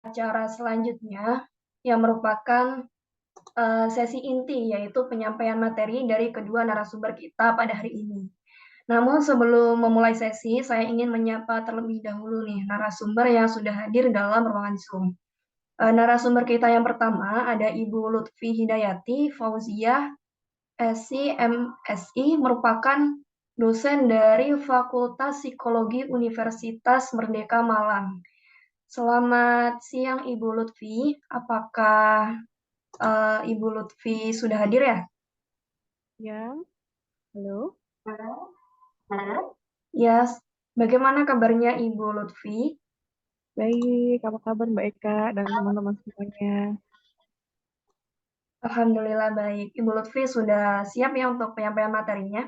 acara selanjutnya yang merupakan sesi inti, yaitu penyampaian materi dari kedua narasumber kita pada hari ini. Namun sebelum memulai sesi, saya ingin menyapa terlebih dahulu nih narasumber yang sudah hadir dalam ruangan Zoom. Narasumber kita yang pertama ada Ibu Lutfi Hidayati Fauziah, SI MSI, merupakan dosen dari Fakultas Psikologi Universitas Merdeka Malang. Selamat siang Ibu Lutfi, apakah Ibu Lutfi sudah hadir ya? Ya, halo. Ya, bagaimana kabarnya Ibu Lutfi? Baik, apa kabar Mbak Eka dan teman-teman semuanya? Alhamdulillah baik. Ibu Lutfi sudah siap ya untuk penyampaian materinya?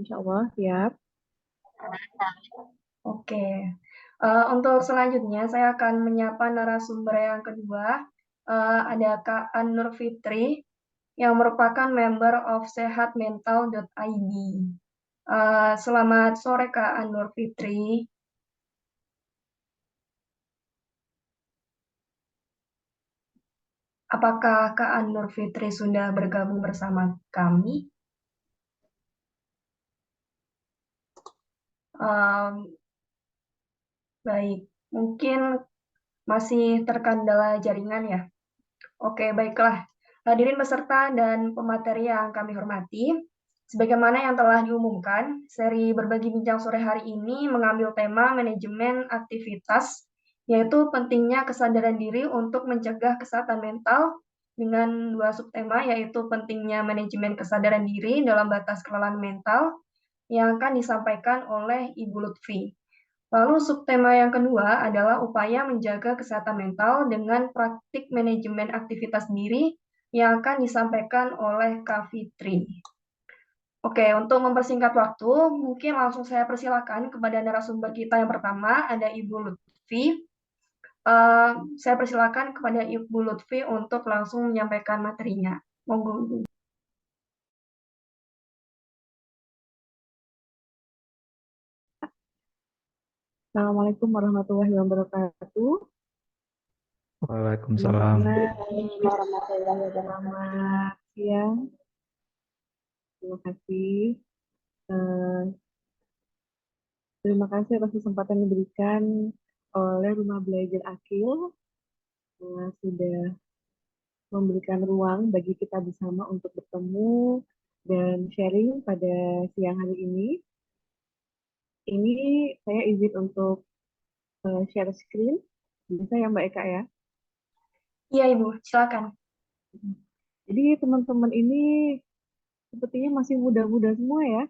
Insya Allah siap. Oke. Untuk selanjutnya saya akan menyapa narasumber yang kedua. Ada Kak An-Nur Fitri yang merupakan member of sehatmental.id. Selamat sore Kak An-Nur Fitri. Apakah Kak An-Nur Fitri sudah bergabung bersama kami? Um, Baik, mungkin masih terkendala jaringan ya. Oke, baiklah. Hadirin peserta dan pemateri yang kami hormati, sebagaimana yang telah diumumkan, seri berbagi bincang sore hari ini mengambil tema manajemen aktivitas, yaitu pentingnya kesadaran diri untuk mencegah kesehatan mental dengan dua subtema, yaitu pentingnya manajemen kesadaran diri dalam batas kelelahan mental yang akan disampaikan oleh Ibu Lutfi. Lalu subtema yang kedua adalah upaya menjaga kesehatan mental dengan praktik manajemen aktivitas diri yang akan disampaikan oleh Kak Fitri. Oke, untuk mempersingkat waktu, mungkin langsung saya persilakan kepada narasumber kita yang pertama, ada Ibu Lutfi. Saya persilakan kepada Ibu Lutfi untuk langsung menyampaikan materinya. Monggo. Assalamualaikum warahmatullahi wabarakatuh. Waalaikumsalam. Teman-teman, selamat siang. Terima kasih. Eh, Terima kasih atas kesempatan yang diberikan oleh Rumah Belajar Akil sudah memberikan ruang bagi kita bersama untuk bertemu dan sharing pada siang hari ini. Ini saya izin untuk share screen. Bisa ya Mbak Eka ya? Iya Ibu, silakan. Jadi teman-teman ini sepertinya masih muda-muda semua ya.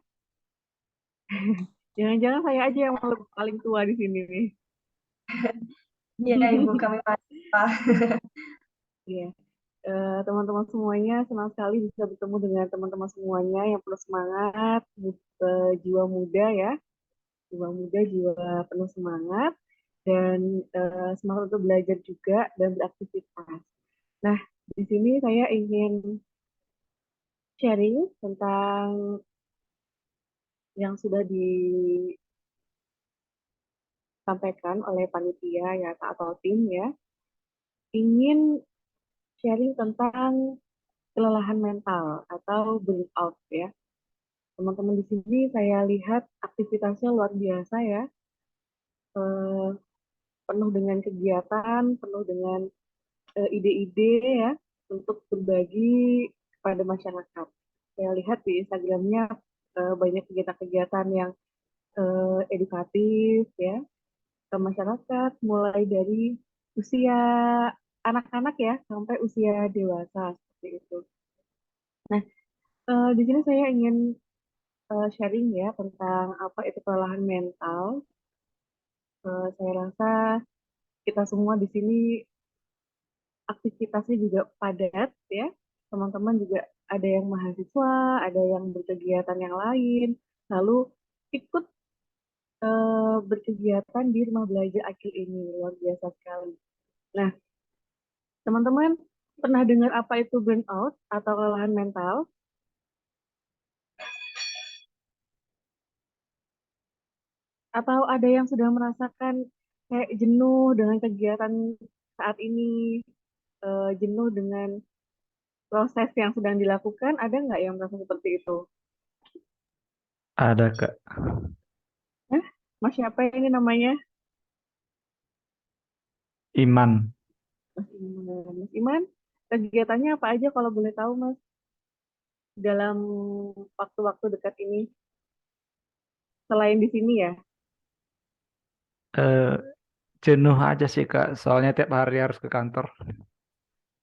Jangan-jangan saya aja yang paling tua di sini nih. Iya Ibu, kami mahasiswa. Iya. Teman-teman semuanya senang sekali bisa bertemu dengan teman-teman semuanya yang penuh semangat, jiwa muda ya, jiwa muda, jiwa penuh semangat dan semangat untuk belajar juga dan beraktivitas. Nah, di sini saya ingin sharing tentang yang sudah disampaikan oleh panitia ya atau tim ya. Ingin sharing tentang kelelahan mental atau burnout ya. Teman-teman di sini saya lihat aktivitasnya luar biasa ya, eh, penuh dengan kegiatan, penuh dengan ide-ide ya untuk berbagi kepada masyarakat. Saya lihat di Instagramnya banyak kegiatan-kegiatan yang edukatif ya ke masyarakat, mulai dari usia anak-anak ya sampai usia dewasa seperti itu. Nah, di sini saya ingin sharing ya tentang apa itu kelelahan mental. Saya rasa kita semua di sini aktivitasnya juga padat ya. Teman-teman juga ada yang mahasiswa, ada yang berkegiatan yang lain, lalu ikut berkegiatan di rumah belajar Akil ini luar biasa sekali. Nah, teman-teman pernah dengar apa itu burnout atau kelelahan mental? Atau ada yang sudah merasakan kayak jenuh dengan kegiatan saat ini, jenuh dengan proses yang sedang dilakukan, ada nggak yang merasa seperti itu? Ada Kak. Hah? Mas siapa ini namanya? Iman. Mas Iman. Mas Iman, kegiatannya apa aja kalau boleh tahu, Mas, dalam waktu-waktu dekat ini, selain di sini ya? Eh, Jenuh aja sih Kak, soalnya tiap hari harus ke kantor.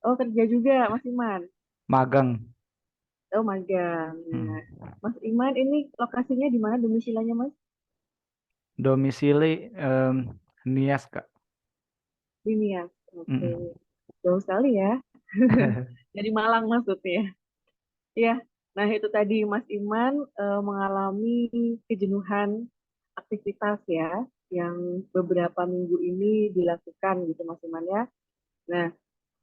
Oh, kerja juga, Mas Iman. Magang. Oh, magang. Hmm. Nah, Mas Iman ini lokasinya di mana domisilinya, Mas? Domisili Nias Kak. Di Nias. Oke. Mm-mm. Jauh sekali ya. Dari Malang maksudnya. Iya. Nah, itu tadi Mas Iman mengalami kejenuhan aktivitas ya, yang beberapa minggu ini dilakukan gitu, Mas Iman ya. Nah,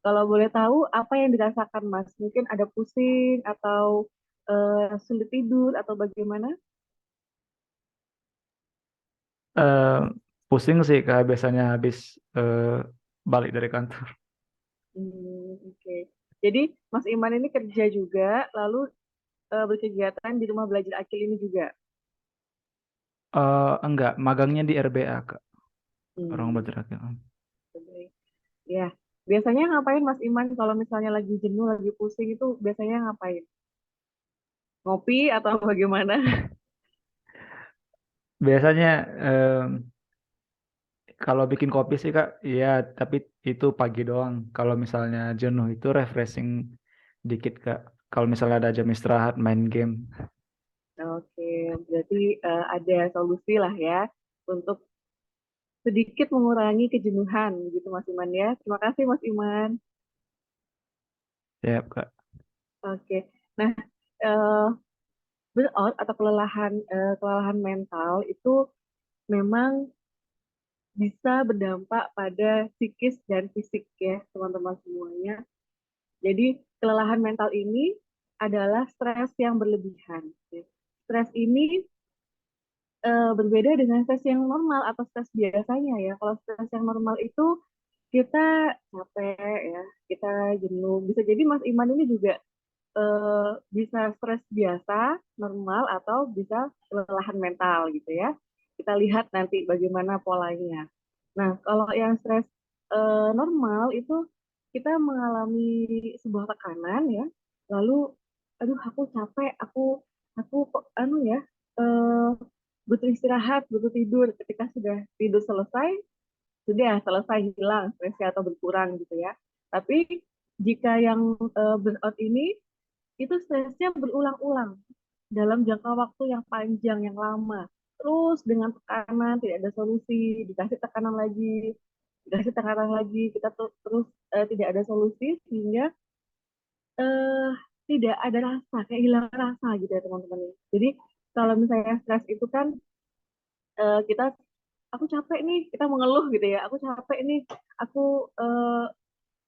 kalau boleh tahu apa yang dirasakan Mas? Mungkin ada pusing atau sulit tidur atau bagaimana? Eh, Pusing sih Kak, biasanya habis eh, balik dari kantor. Oke. Jadi Mas Iman ini kerja juga, lalu berkegiatan di rumah belajar Akil ini juga. Enggak, magangnya di RBA Kak. Orang Hmm, bergerak. baik. Ya, biasanya ngapain Mas Iman kalau misalnya lagi jenuh, lagi pusing itu biasanya ngapain? Ngopi atau bagaimana? Biasanya kalau bikin kopi sih Kak, iya, tapi itu pagi doang. Kalau misalnya jenuh itu refreshing dikit Kak. Kalau misalnya ada jam istirahat, main game. Oke, berarti ada solusi lah ya untuk sedikit mengurangi kejenuhan gitu Mas Iman ya. Terima kasih Mas Iman. Siap Kak. Oke. Nah, eh, burnout atau kelelahan mental itu memang bisa berdampak pada psikis dan fisik ya teman-teman semuanya. Jadi kelelahan mental ini adalah stres yang berlebihan. Ya. Stres ini berbeda dengan stres yang normal atau stres biasanya ya. Kalau stres yang normal itu kita capek ya, kita jenuh. Bisa jadi Mas Iman ini juga bisa stres biasa, normal, atau bisa kelelahan mental gitu ya. Kita lihat nanti bagaimana polanya. Nah, kalau yang stres normal itu kita mengalami sebuah tekanan ya, lalu, aduh aku capek, aku kok anu ya, eh, butuh istirahat, butuh tidur. Ketika sudah tidur selesai, sudah selesai hilang stresnya atau berkurang gitu ya. Tapi jika yang burnout ini itu stresnya berulang-ulang dalam jangka waktu yang panjang, yang lama. Terus dengan tekanan, tidak ada solusi, dikasih tekanan lagi, dikasih tekanan lagi, kita terus tidak ada solusi, sehingga eh, tidak ada rasa, kayak hilang rasa gitu ya teman-teman. Jadi kalau misalnya stres itu kan kita, aku capek nih, kita mengeluh gitu ya, aku capek nih, aku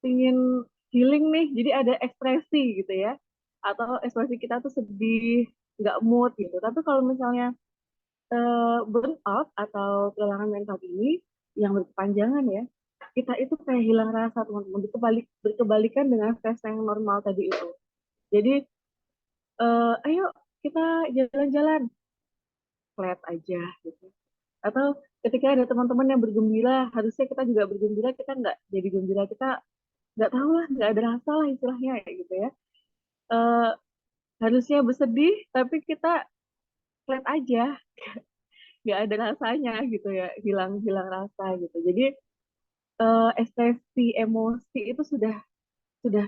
ingin healing nih, jadi ada ekspresi gitu ya, atau ekspresi kita tuh sedih, nggak mood gitu. Tapi kalau misalnya burnout atau kelelahan mental ini yang berkepanjangan ya, kita itu kayak hilang rasa teman-teman, berkebalikan dengan stres yang normal tadi itu. Jadi ayo kita jalan-jalan, flat aja gitu. Atau ketika ada teman-teman yang bergembira, harusnya kita juga bergembira, kita nggak jadi gembira, kita nggak tahu lah, nggak ada rasa lah istilahnya kayak gitu ya. Eh, Harusnya bersedih tapi kita flat aja, nggak ada rasanya gitu ya, hilang hilang rasa gitu. Jadi ekspresi emosi itu sudah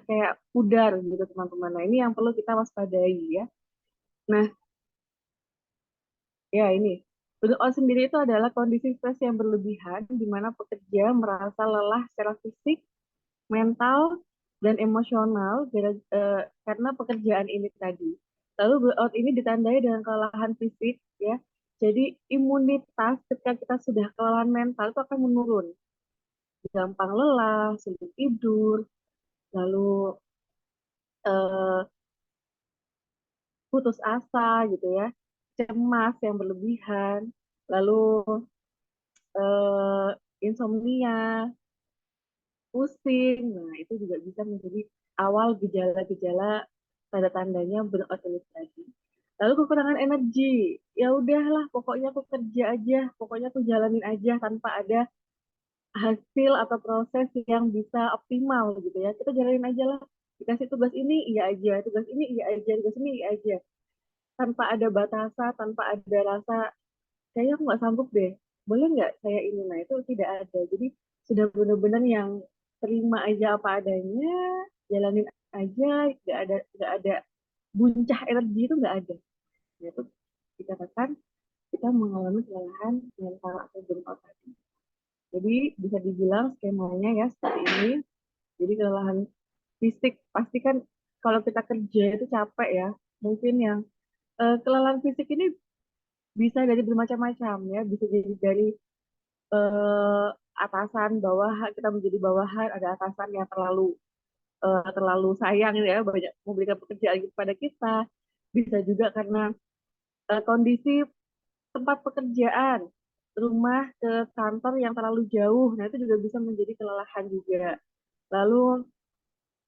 kayak pudar gitu teman-teman. Nah ini yang perlu kita waspadai ya. Nah ya ini, burnout sendiri itu adalah kondisi stres yang berlebihan di mana pekerja merasa lelah secara fisik, mental, dan emosional karena pekerjaan ini tadi. Lalu burnout ini ditandai dengan kelelahan fisik ya. Jadi imunitas ketika kita sudah kelelahan mental itu akan menurun. Gampang lelah, sulit tidur, lalu eh, putus asa gitu ya, cemas yang berlebihan, lalu insomnia, pusing. Nah, itu juga bisa menjadi awal gejala-gejala tanda-tandanya burnout itu tadi. Lalu kekurangan energi, ya udahlah, pokoknya aku kerja aja, pokoknya aku jalanin aja tanpa ada hasil atau proses yang bisa optimal gitu ya. Kita jalanin aja lah. Dikasih tugas ini, iya aja. Tugas ini, iya aja. Tugas ini, iya aja. Tanpa ada batasan, tanpa ada rasa, kayaknya aku nggak sanggup deh. Boleh nggak saya ini? Nah, itu tidak ada. Jadi sudah benar-benar yang terima aja apa adanya, jalanin aja, nggak ada buncah energi itu nggak ada. Nah, itu dikatakan kita mengalami kelelahan mental atau burnout tadi. Jadi bisa dibilang skemanya ya seperti ini. Jadi kelelahan fisik pasti kan kalau kita kerja itu capek ya. Mungkin yang kelelahan fisik ini bisa dari bermacam-macam ya. Bisa jadi dari eh, atasan, bawahan, kita menjadi bawahan, ada atasan yang terlalu sayang ya, banyak memberikan pekerjaan kepada kita. Bisa juga karena kondisi tempat pekerjaan, rumah ke kantor yang terlalu jauh. Nah, itu juga bisa menjadi kelelahan juga. Lalu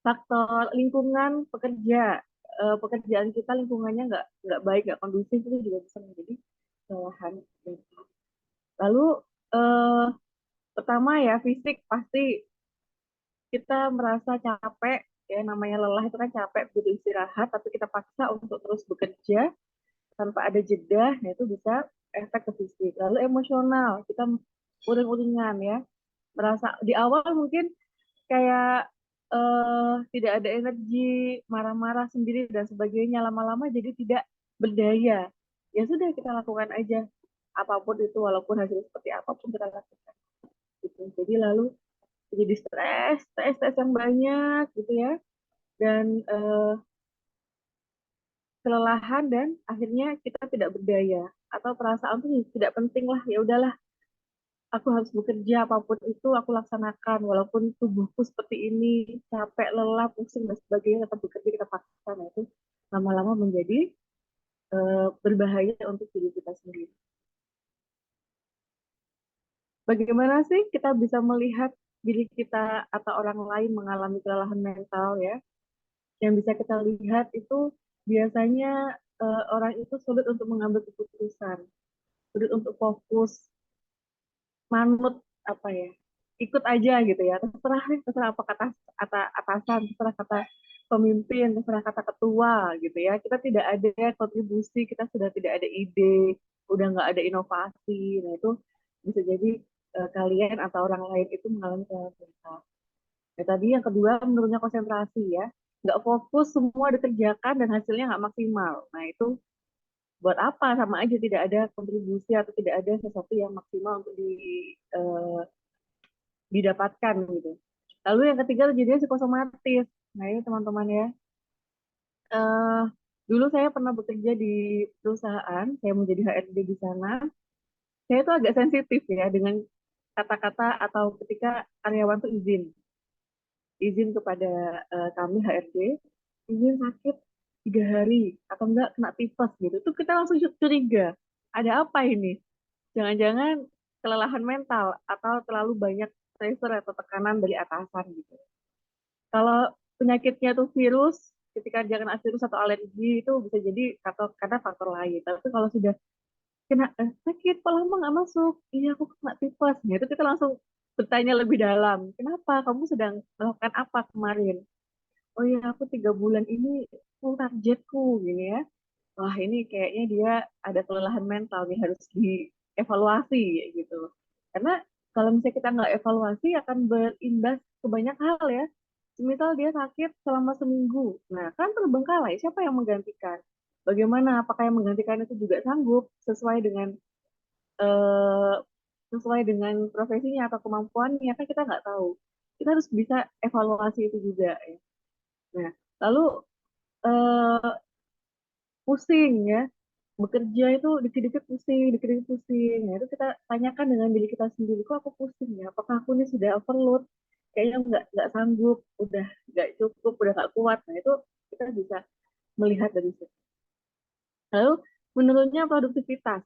faktor lingkungan pekerja, pekerjaan kita lingkungannya nggak baik, nggak kondusif, itu juga bisa menjadi kelelahan. Lalu eh, pertama ya fisik pasti kita merasa capek ya, namanya lelah itu kan capek butuh istirahat, tapi kita paksa untuk terus bekerja tanpa ada jeda. Nah, itu bisa efek ke fisik. Lalu emosional, kita uring-uringan ya, merasa di awal mungkin kayak tidak ada energi, marah-marah sendiri dan sebagainya, lama-lama jadi tidak berdaya. Ya sudah, kita lakukan aja apapun itu, walaupun hasilnya seperti apapun kita lakukan gitu. Jadi lalu jadi stres yang banyak gitu ya, dan kelelahan, dan akhirnya kita tidak berdaya atau perasaan tuh tidak penting lah, ya udahlah, aku harus bekerja apapun itu aku laksanakan walaupun tubuhku seperti ini, capek, lelah, pusing dan sebagainya, tetap bekerja, kita paksa. Nah, itu lama-lama menjadi berbahaya untuk diri kita sendiri. Bagaimana sih kita bisa melihat diri kita atau orang lain mengalami kelelahan mental ya? Yang bisa kita lihat itu biasanya orang itu sulit untuk mengambil keputusan, sulit untuk fokus, manut, apa ya, ikut aja gitu ya, terserah nih, terserah apa kata atasan, terserah kata pemimpin, terserah kata ketua gitu ya, kita tidak ada kontribusi, kita sudah tidak ada ide, udah nggak ada inovasi. Nah, itu bisa jadi kalian atau orang lain itu mengalami kelelahan. Nah, tadi yang kedua menurunnya konsentrasi ya, nggak fokus, semua dikerjakan dan hasilnya nggak maksimal. Nah, itu buat apa, sama aja tidak ada kontribusi atau tidak ada sesuatu yang maksimal untuk eh, didapatkan gitu. Lalu yang ketiga jadinya psikosomatis. Nah, ini teman-teman ya. Eh, Dulu saya pernah bekerja di perusahaan, saya menjadi HRD di sana. Saya itu agak sensitif ya dengan kata-kata atau ketika karyawan tuh izin kepada kami HRD, izin sakit 3 hari atau enggak kena tipes gitu. Itu kita langsung curiga. Ada apa ini? Jangan-jangan kelelahan mental atau terlalu banyak pressure atau tekanan dari atasan gitu. Kalau penyakitnya tuh virus, ketika dia kena virus atau alergi itu bisa jadi atau karena faktor lain. Tapi kalau sudah kena sakit, kok lama nggak masuk? Iya, aku kena tipes. Nah, itu kita langsung bertanya lebih dalam. Kenapa? Kamu sedang melakukan apa kemarin? Oh ya, aku 3 bulan ini full targetku gini ya. Wah, ini kayaknya dia ada kelelahan mental nih, harus dievaluasi gitu. Karena kalau misalnya kita nggak evaluasi akan berimbas ke banyak hal ya. Misal dia sakit selama seminggu, nah kan terbengkalai, siapa yang menggantikan? Bagaimana? Apakah yang menggantikan itu juga sanggup eh, sesuai dengan profesinya atau kemampuannya? Kan kita nggak tahu. Kita harus bisa evaluasi itu juga ya. Nah, lalu eh, pusing ya, bekerja itu dikit-dikit pusing, dikit-dikit pusing. Ya, itu kita tanyakan dengan diri kita sendiri, kok aku pusing ya? Apakah aku ini sudah overload? Kayaknya nggak sanggup, udah nggak cukup, udah nggak kuat. Nah, itu kita bisa melihat dari situ. Lalu menurunnya produktivitas,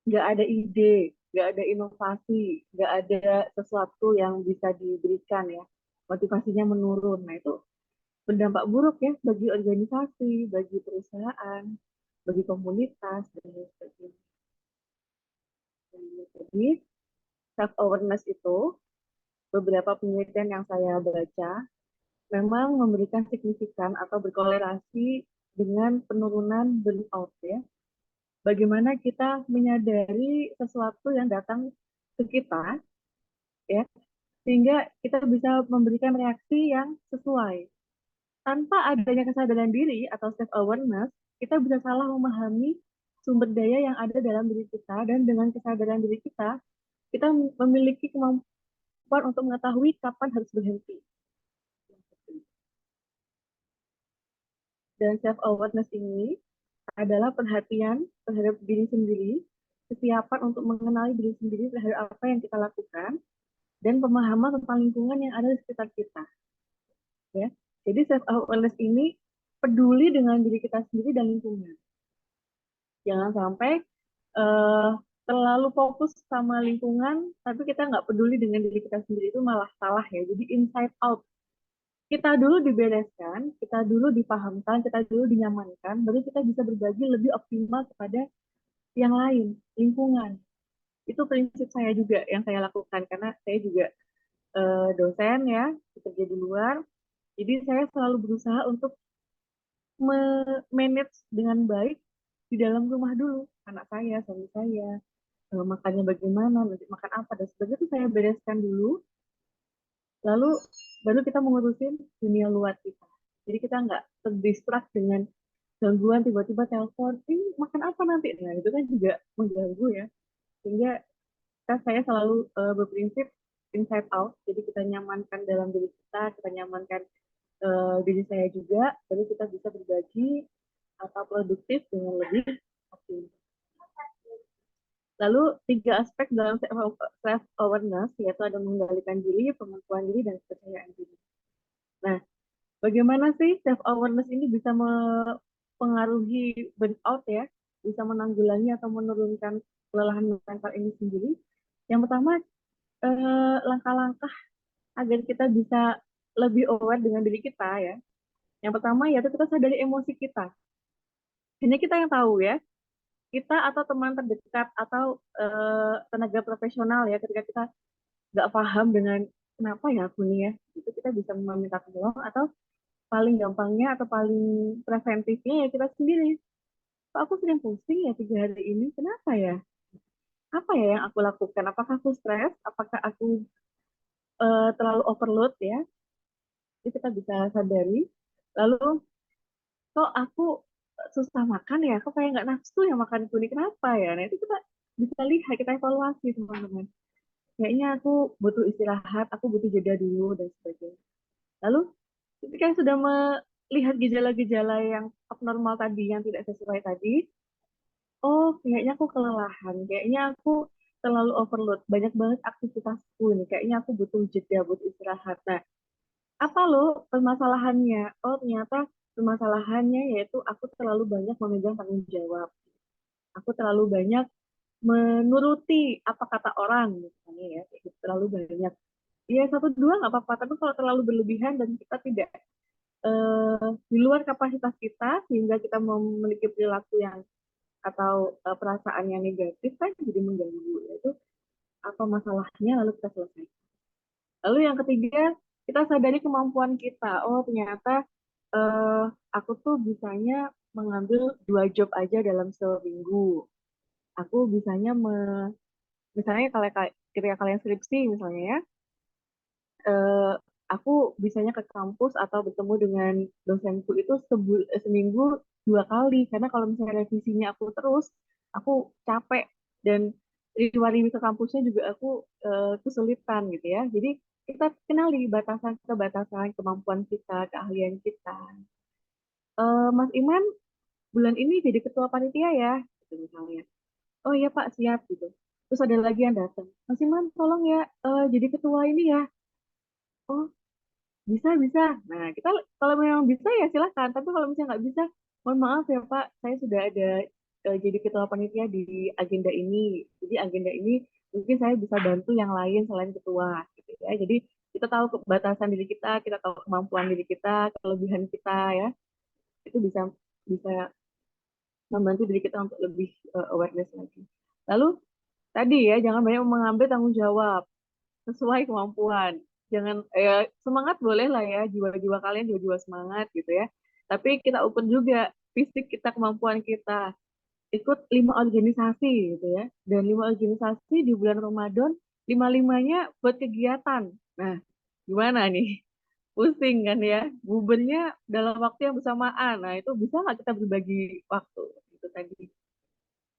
nggak ada ide, nggak ada inovasi, nggak ada sesuatu yang bisa diberikan ya, motivasinya menurun. Nah itu berdampak buruk ya bagi organisasi, bagi perusahaan, bagi komunitas dan lain sebagainya. Jadi self awareness itu beberapa penelitian yang saya baca memang memberikan signifikan atau berkorelasi dengan penurunan burnout ya. Bagaimana kita menyadari sesuatu yang datang ke kita ya, sehingga kita bisa memberikan reaksi yang sesuai. Tanpa adanya kesadaran diri atau self awareness, kita bisa salah memahami sumber daya yang ada dalam diri kita, dan dengan kesadaran diri kita memiliki kemampuan untuk mengetahui kapan harus berhenti. Dan self awareness ini adalah perhatian terhadap diri sendiri, kesiapan untuk mengenali diri sendiri terhadap apa yang kita lakukan, dan pemahaman tentang lingkungan yang ada di sekitar kita. Ya, jadi self awareness ini peduli dengan diri kita sendiri dan lingkungan. Jangan sampai uh, terlalu fokus sama lingkungan, tapi kita nggak peduli dengan diri kita sendiri, itu malah salah ya. Jadi inside out. Kita dulu dibereskan, kita dulu dipahamkan, kita dulu dinyamankan, baru kita bisa berbagi lebih optimal kepada yang lain, lingkungan. Itu prinsip saya juga yang saya lakukan, karena saya juga dosen ya, bekerja di luar. Jadi saya selalu berusaha untuk manage dengan baik di dalam rumah dulu. Anak saya, suami saya, makannya bagaimana, nanti makan apa, dan sebagainya itu saya bereskan dulu. Lalu baru kita mengurusin dunia luar kita. Jadi kita nggak terdistract dengan gangguan tiba-tiba telepon, ini makan apa nanti? Nah itu kan juga mengganggu ya. Sehingga saya selalu berprinsip inside out. Jadi kita nyamankan dalam diri kita nyamankan diri saya juga, jadi kita bisa berbagi atau produktif dengan lebih optimal. Lalu 3 aspek dalam self awareness, yaitu ada mengendalikan diri, pengakuan diri, dan kepercayaan diri. Nah, bagaimana sih self awareness ini bisa mempengaruhi burnout ya, bisa menanggulangi atau menurunkan kelelahan mental ini sendiri? Yang pertama, langkah-langkah agar kita bisa lebih aware dengan diri kita ya. Yang pertama yaitu kita sadari emosi kita. Hanya kita yang tahu ya, kita atau teman terdekat atau tenaga profesional ya, ketika kita nggak paham dengan kenapa ya aku nih ya, itu kita bisa meminta tolong, atau paling gampangnya atau paling preventifnya ya kita sendiri. Kok aku sering pusing ya 3 hari ini, kenapa ya? Apa ya yang aku lakukan? Apakah aku stres? Apakah aku terlalu overload ya? Jadi kita bisa sadari. Lalu kok aku susah makan ya, kok kayak nggak nafsu ya makan itu nih, kenapa ya? Nah itu kita bisa lihat, kita evaluasi teman-teman. Kayaknya aku butuh istirahat, aku butuh jeda dulu dan sebagainya. Lalu ketika sudah melihat gejala-gejala yang abnormal tadi, yang tidak sesuai tadi, oh kayaknya aku kelelahan, kayaknya aku terlalu overload, banyak banget aktivitasku nih, kayaknya aku butuh jeda, butuh istirahat. Nah, apa loh permasalahannya? Oh ternyata permasalahannya yaitu aku terlalu banyak memegang tanggung jawab. Aku terlalu banyak menuruti apa kata orang misalnya ya, kayak gitu, terlalu banyak. Ya satu dua nggak apa-apa, tapi kalau terlalu berlebihan dan kita tidak di luar kapasitas kita, sehingga kita memiliki perilaku yang atau perasaan yang negatif, kan jadi mengganggu. Itu apa masalahnya, lalu kita selesaikan. Lalu yang ketiga, kita sadari kemampuan kita. Oh, ternyata eh, aku tuh bisanya mengambil 2 job aja dalam seminggu. Aku bisanya misalnya kalau ketika kalian skripsi misalnya ya, eh, aku bisanya ke kampus atau bertemu dengan dosenku itu seminggu 2 kali. Karena kalau misalnya revisinya aku terus, aku capek, dan riwa-riwi ke kampusnya juga aku kesulitan gitu ya. Jadi kita kenali batasan-batasan kemampuan kita, keahlian kita. Mas Iman bulan ini jadi ketua panitia ya, gitu misalnya. Oh iya Pak, siap gitu. Terus ada lagi yang datang. Mas Iman tolong ya jadi ketua ini ya. Oh bisa, bisa. Nah, kita kalau memang bisa ya silakan. Tapi kalau misalnya nggak bisa, mohon maaf ya Pak, saya sudah ada jadi ketua panitia di agenda ini. Jadi agenda ini mungkin saya bisa bantu yang lain selain ketua gitu ya. Jadi kita tahu kebatasan diri kita tahu kemampuan diri kita, kelebihan kita ya. Itu bisa bisa membantu diri kita untuk lebih awareness lagi. Lalu tadi ya, jangan banyak mengambil tanggung jawab sesuai kemampuan. Jangan semangat boleh lah ya, jiwa-jiwa kalian jiwa-jiwa semangat gitu ya. Tapi kita open juga fisik kita, kemampuan kita. Ikut 5 organisasi gitu ya. Dan 5 organisasi di bulan Ramadan, lima-limanya buat kegiatan. Nah, gimana nih? Pusing kan ya, bubernya dalam waktu yang bersamaan. Nah, itu bisa nggak kita berbagi waktu? Itu tadi.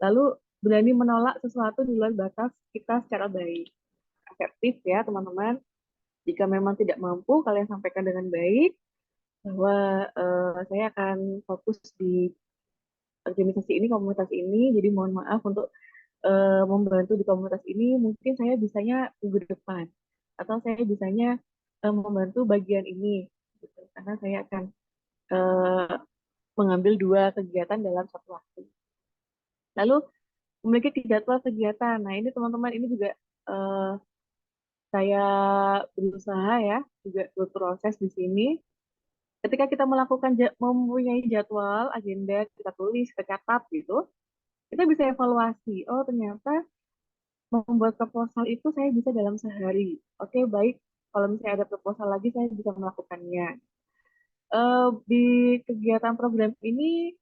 Lalu berani menolak sesuatu di luar batas kita secara baik. Efektif ya teman-teman. Jika memang tidak mampu, kalian sampaikan dengan baik bahwa saya akan fokus di organisasi ini, komunitas ini, jadi mohon maaf untuk membantu di komunitas ini, mungkin saya bisanya minggu depan, atau saya bisanya membantu bagian ini, gitu. Karena saya akan uh, mengambil 2 kegiatan dalam satu waktu. Lalu memiliki jadwal kegiatan. Nah ini teman-teman ini juga uh, saya berusaha ya, juga berproses di sini. Ketika kita mempunyai jadwal, agenda, kita tulis, kita catat gitu, kita bisa evaluasi. Oh ternyata membuat proposal itu saya bisa dalam sehari. Oke, baik. Kalau misalnya ada proposal lagi, saya bisa melakukannya. Di kegiatan program ini,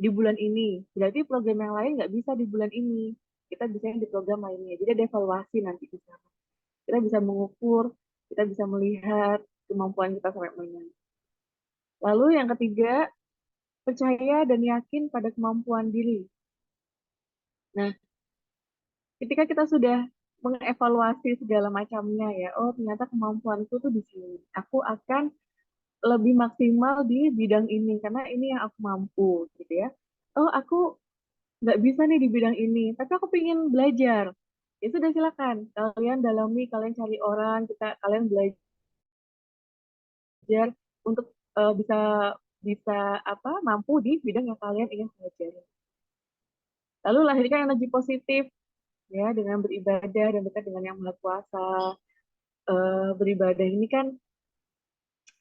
di bulan ini. Berarti program yang lain nggak bisa di bulan ini. Kita bisa di program lainnya. Jadi ada evaluasi nanti di sana. Kita bisa mengukur, kita bisa melihat kemampuan kita sampai mana. Lalu yang ketiga, percaya dan yakin pada kemampuan diri. Nah, ketika kita sudah mengevaluasi segala macamnya ya, oh ternyata kemampuanku tuh di sini. Aku akan lebih maksimal di bidang ini karena ini yang aku mampu gitu ya. Oh aku nggak bisa nih di bidang ini, tapi aku pengen belajar. Ya sudah silakan, kalian dalami, kalian cari orang, kalian belajar untuk bisa bisa apa mampu di bidang yang kalian ingin pelajari. Lalu lahirkan energi positif ya dengan beribadah dan dekat dengan yang maha kuasa. Beribadah ini kan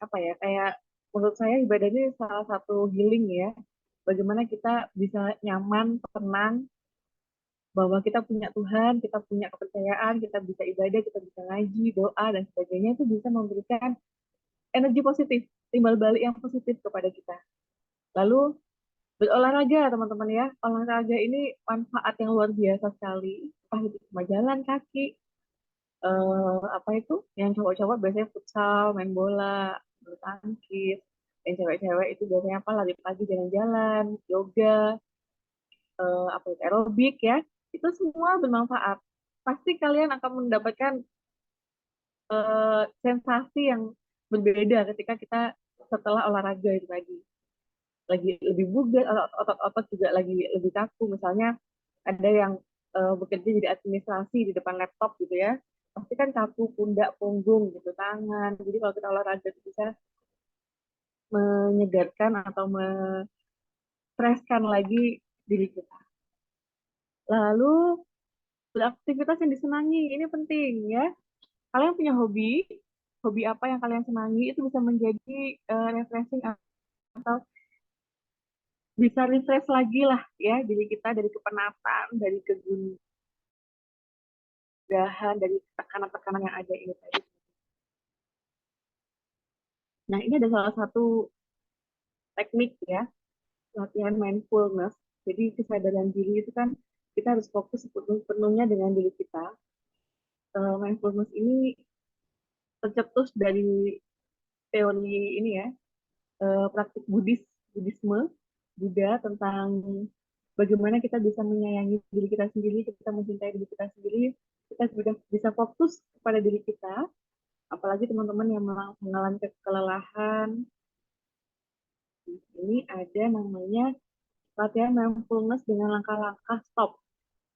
apa ya kayak menurut saya ibadah ini salah satu healing ya. Bagaimana kita bisa nyaman, tenang bahwa kita punya Tuhan, kita punya kepercayaan, kita bisa ibadah, kita bisa ngaji, doa dan sebagainya itu bisa memberikan energi positif, timbal balik yang positif kepada kita. Lalu berolahraga teman-teman ya, olahraga ini manfaat yang luar biasa sekali. Entah itu cuma jalan kaki, apa itu yang cowok-cowok biasanya futsal, main bola, bulu tangkis, yang cewek-cewek itu biasanya apa lari pagi jalan-jalan, yoga, apa itu aerobik ya, itu semua bermanfaat. Pasti kalian akan mendapatkan sensasi yang berbeda ketika kita setelah olahraga itu lagi lebih bugar, otot-otot juga lagi lebih kaku. Misalnya ada yang bekerja jadi administrasi di depan laptop gitu ya, pasti kan kaku pundak, punggung gitu, tangan. Jadi kalau kita olahraga itu bisa menyegarkan atau memfreshkan lagi diri kita. Lalu beraktivitas yang disenangi, ini penting ya. Kalian punya hobi, hobi apa yang kalian senangi itu bisa menjadi refreshing atau bisa refresh lagi lah ya diri kita dari kepenatan, dari kegundahan, dari tekanan-tekanan yang ada ini tadi. Nah ini ada salah satu teknik ya, latihan mindfulness. Jadi kesadaran diri itu kan kita harus fokus sepenuhnya dengan diri kita. Mindfulness ini tercetus dari teori ini ya, praktik Buddhisme, Buddha tentang bagaimana kita bisa menyayangi diri kita sendiri, kita mencintai diri kita sendiri, kita sudah bisa fokus kepada diri kita, apalagi teman-teman yang mengalami kelelahan. Ini ada namanya latihan mindfulness dengan langkah-langkah stop.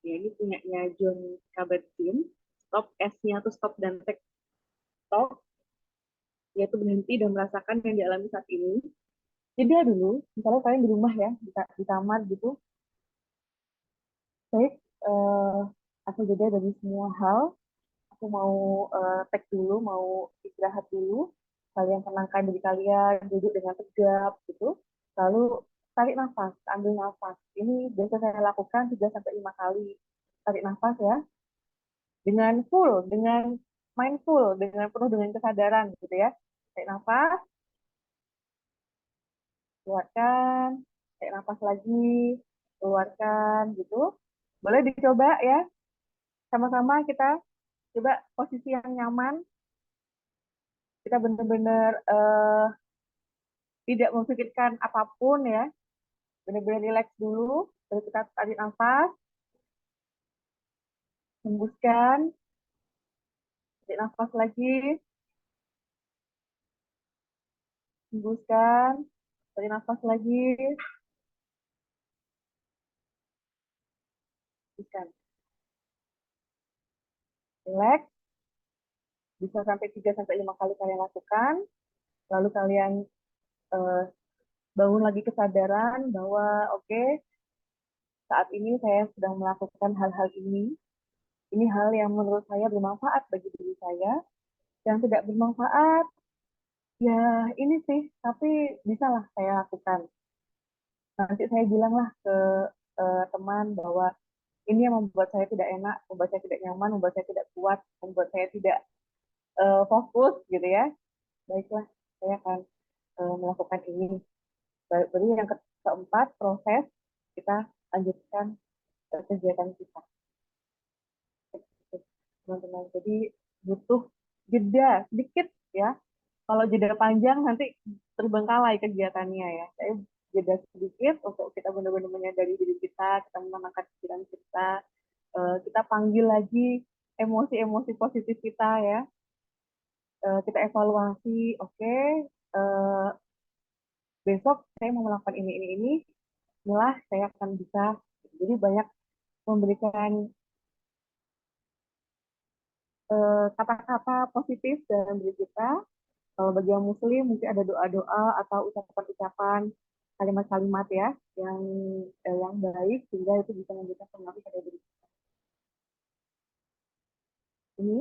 Ya, ini punyanya John Kabat-Zinn. Stop, S-nya tuh stop dan take stop, yaitu berhenti dan merasakan yang dialami saat ini. Jeda dulu, misalnya kalian di rumah ya, di kamar gitu, baik, Aku jeda dari semua hal. Aku mau take dulu, mau istirahat dulu. Kalian tenangkan diri kalian, duduk dengan tegap gitu. Lalu tarik nafas, ambil nafas. Ini biasa saya lakukan 3 sampai 5 kali. Tarik nafas ya, dengan full, dengan mindful, dengan penuh dengan kesadaran gitu ya. Tarik nafas, keluarkan, tarik nafas lagi, keluarkan gitu. Boleh dicoba ya, sama-sama kita coba posisi yang nyaman, kita benar-benar tidak memikirkan apapun ya, benar-benar relax dulu, lalu kita tarik nafas, hembuskan, tarik nafas lagi, hembuskan, tarik nafas lagi, hembuskan. Relax, bisa sampai 3 sampai 5 kali kalian lakukan, lalu kalian eh, bangun lagi kesadaran bahwa oke, saat ini saya sedang melakukan hal-hal ini hal yang menurut saya bermanfaat bagi diri saya, yang tidak bermanfaat, ya ini sih, tapi bisalah saya lakukan. Nanti saya bilanglah ke teman bahwa ini yang membuat saya tidak enak, membuat saya tidak nyaman, membuat saya tidak kuat, membuat saya tidak fokus gitu ya. Baiklah, saya akan melakukan ini. Baru yang keempat, proses kita lanjutkan kegiatan kita. Teman-teman, jadi butuh jeda sedikit ya. Kalau jeda panjang nanti terbengkalai kegiatannya ya. Saya jeda sedikit untuk kita benar-benar menyadari diri kita menenangkan pikiran kita panggil lagi emosi-emosi positif kita ya. Kita evaluasi, oke, besok saya mau melakukan ini, inilah saya akan bisa. Jadi banyak memberikan kata-kata positif dalam diri kita. Kalau bagi yang muslim mungkin ada doa-doa atau ucapan-ucapan kalimat-kalimat ya yang baik sehingga itu bisa memberikan pengaruh pada diri kita. Ini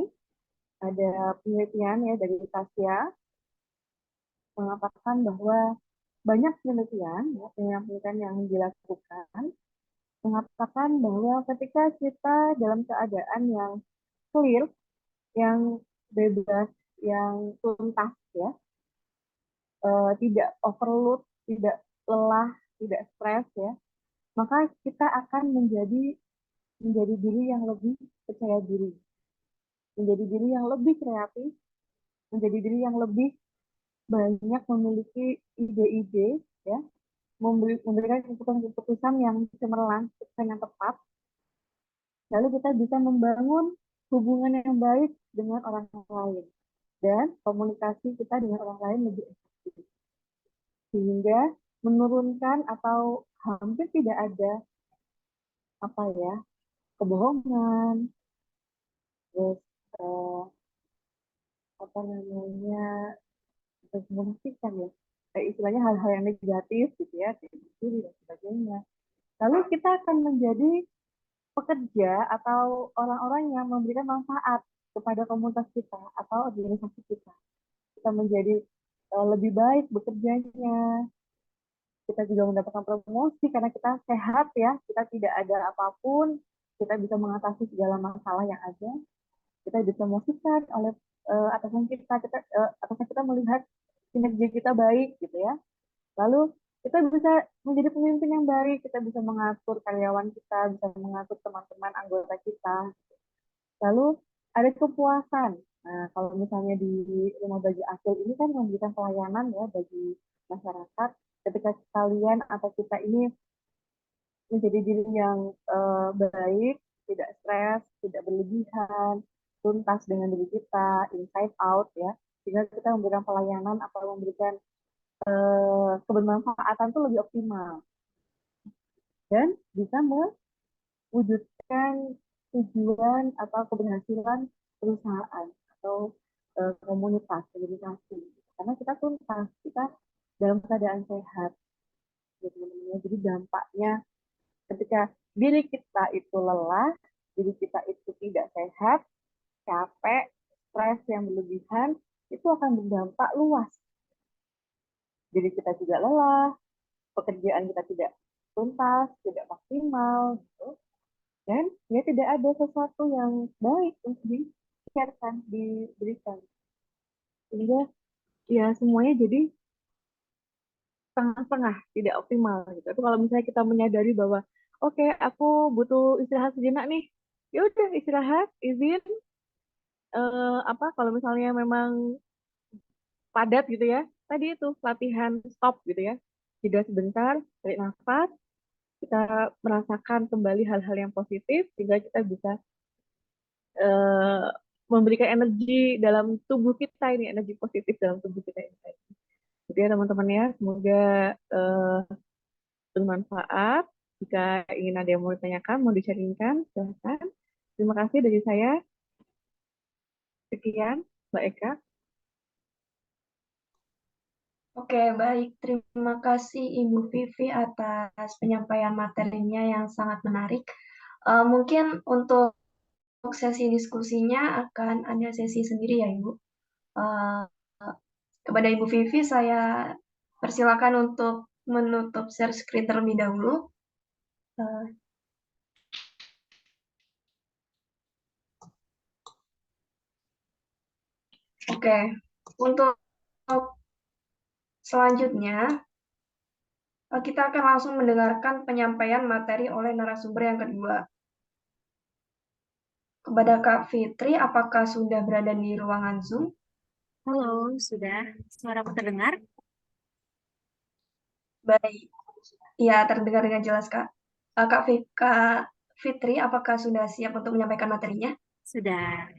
ada penelitian ya dari Tasya mengatakan bahwa banyak penelitian ya, penelitian yang dilakukan mengatakan bahwa ketika kita dalam keadaan yang clear, yang bebas, yang tuntas ya, tidak overload, tidak lelah, tidak stres ya, maka kita akan menjadi diri yang lebih percaya diri, menjadi diri yang lebih kreatif, menjadi diri yang lebih banyak memiliki ide-ide ya, memberikan keputusan yang cemerlang, keputusan yang tepat, lalu kita bisa membangun hubungan yang baik dengan orang lain dan komunikasi kita dengan orang lain lebih efektif sehingga menurunkan atau hampir tidak ada apa ya kebohongan, terus eh, apa namanya mengasihkan ya, kayak istilahnya hal-hal yang negatif gitu ya, kayak dicuri dan sebagainya. Lalu kita akan menjadi pekerja atau orang-orang yang memberikan manfaat kepada komunitas kita atau organisasi kita. Kita menjadi lebih baik bekerjanya, kita juga mendapatkan promosi karena kita sehat ya, kita tidak ada apapun, kita bisa mengatasi segala masalah yang ada, kita dipromosikan oleh atasan kita melihat kinerja kita baik gitu ya. Lalu kita bisa menjadi pemimpin yang baik, kita bisa mengatur karyawan kita, bisa mengatur teman-teman anggota kita. Lalu ada kepuasan. Nah, kalau misalnya di Rumah Bagi Akil ini kan memberikan pelayanan ya bagi masyarakat. Ketika kalian atau kita ini menjadi diri yang baik, tidak stres, tidak berlebihan, tuntas dengan diri kita, inside out ya, sehingga kita memberikan pelayanan atau memberikan kebermanfaatan itu lebih optimal dan bisa mewujudkan tujuan atau keberhasilan perusahaan atau komunitas organisasi karena kita tuntas, kita dalam keadaan sehat gitu. Jadi dampaknya ketika diri kita itu lelah, Jadi kita itu tidak sehat, capek, stres yang berlebihan, itu akan berdampak luas. Jadi kita juga lelah, pekerjaan kita tidak tuntas, tidak maksimal, gitu. Dan ya tidak ada sesuatu yang baik untuk diberikan. Sehingga ya semuanya jadi tengah-tengah, tidak optimal gitu. Tapi kalau misalnya kita menyadari bahwa oke, aku butuh istirahat sejenak nih, ya udah istirahat, izin apa kalau misalnya memang padat gitu ya, tadi itu latihan stop gitu ya, jeda sebentar, tarik nafas, kita merasakan kembali hal-hal yang positif sehingga kita bisa eh, memberikan energi dalam tubuh kita ini, energi positif dalam tubuh kita ini. Jadi ya teman-teman ya, semoga eh, bermanfaat. Jika ingin ada yang mau ditanyakan, mau dicaringkan, silahkan. Terima kasih dari saya. Sekian, Mbak Eka. Oke, baik. Terima kasih Ibu Vivi atas penyampaian materinya yang sangat menarik. Mungkin untuk sesi diskusinya akan ada sesi sendiri ya, Ibu. Eh, Kepada Ibu Vivi, saya persilakan untuk menutup share screen terlebih dahulu. Eh, Oke, untuk selanjutnya kita akan langsung mendengarkan penyampaian materi oleh narasumber yang kedua. Kepada Kak Fitri, apakah sudah berada di ruangan Zoom? Halo, sudah. Suaraku terdengar? Baik, ya terdengar dengan jelas Kak. Kak Fitri, apakah sudah siap untuk menyampaikan materinya? Sudah.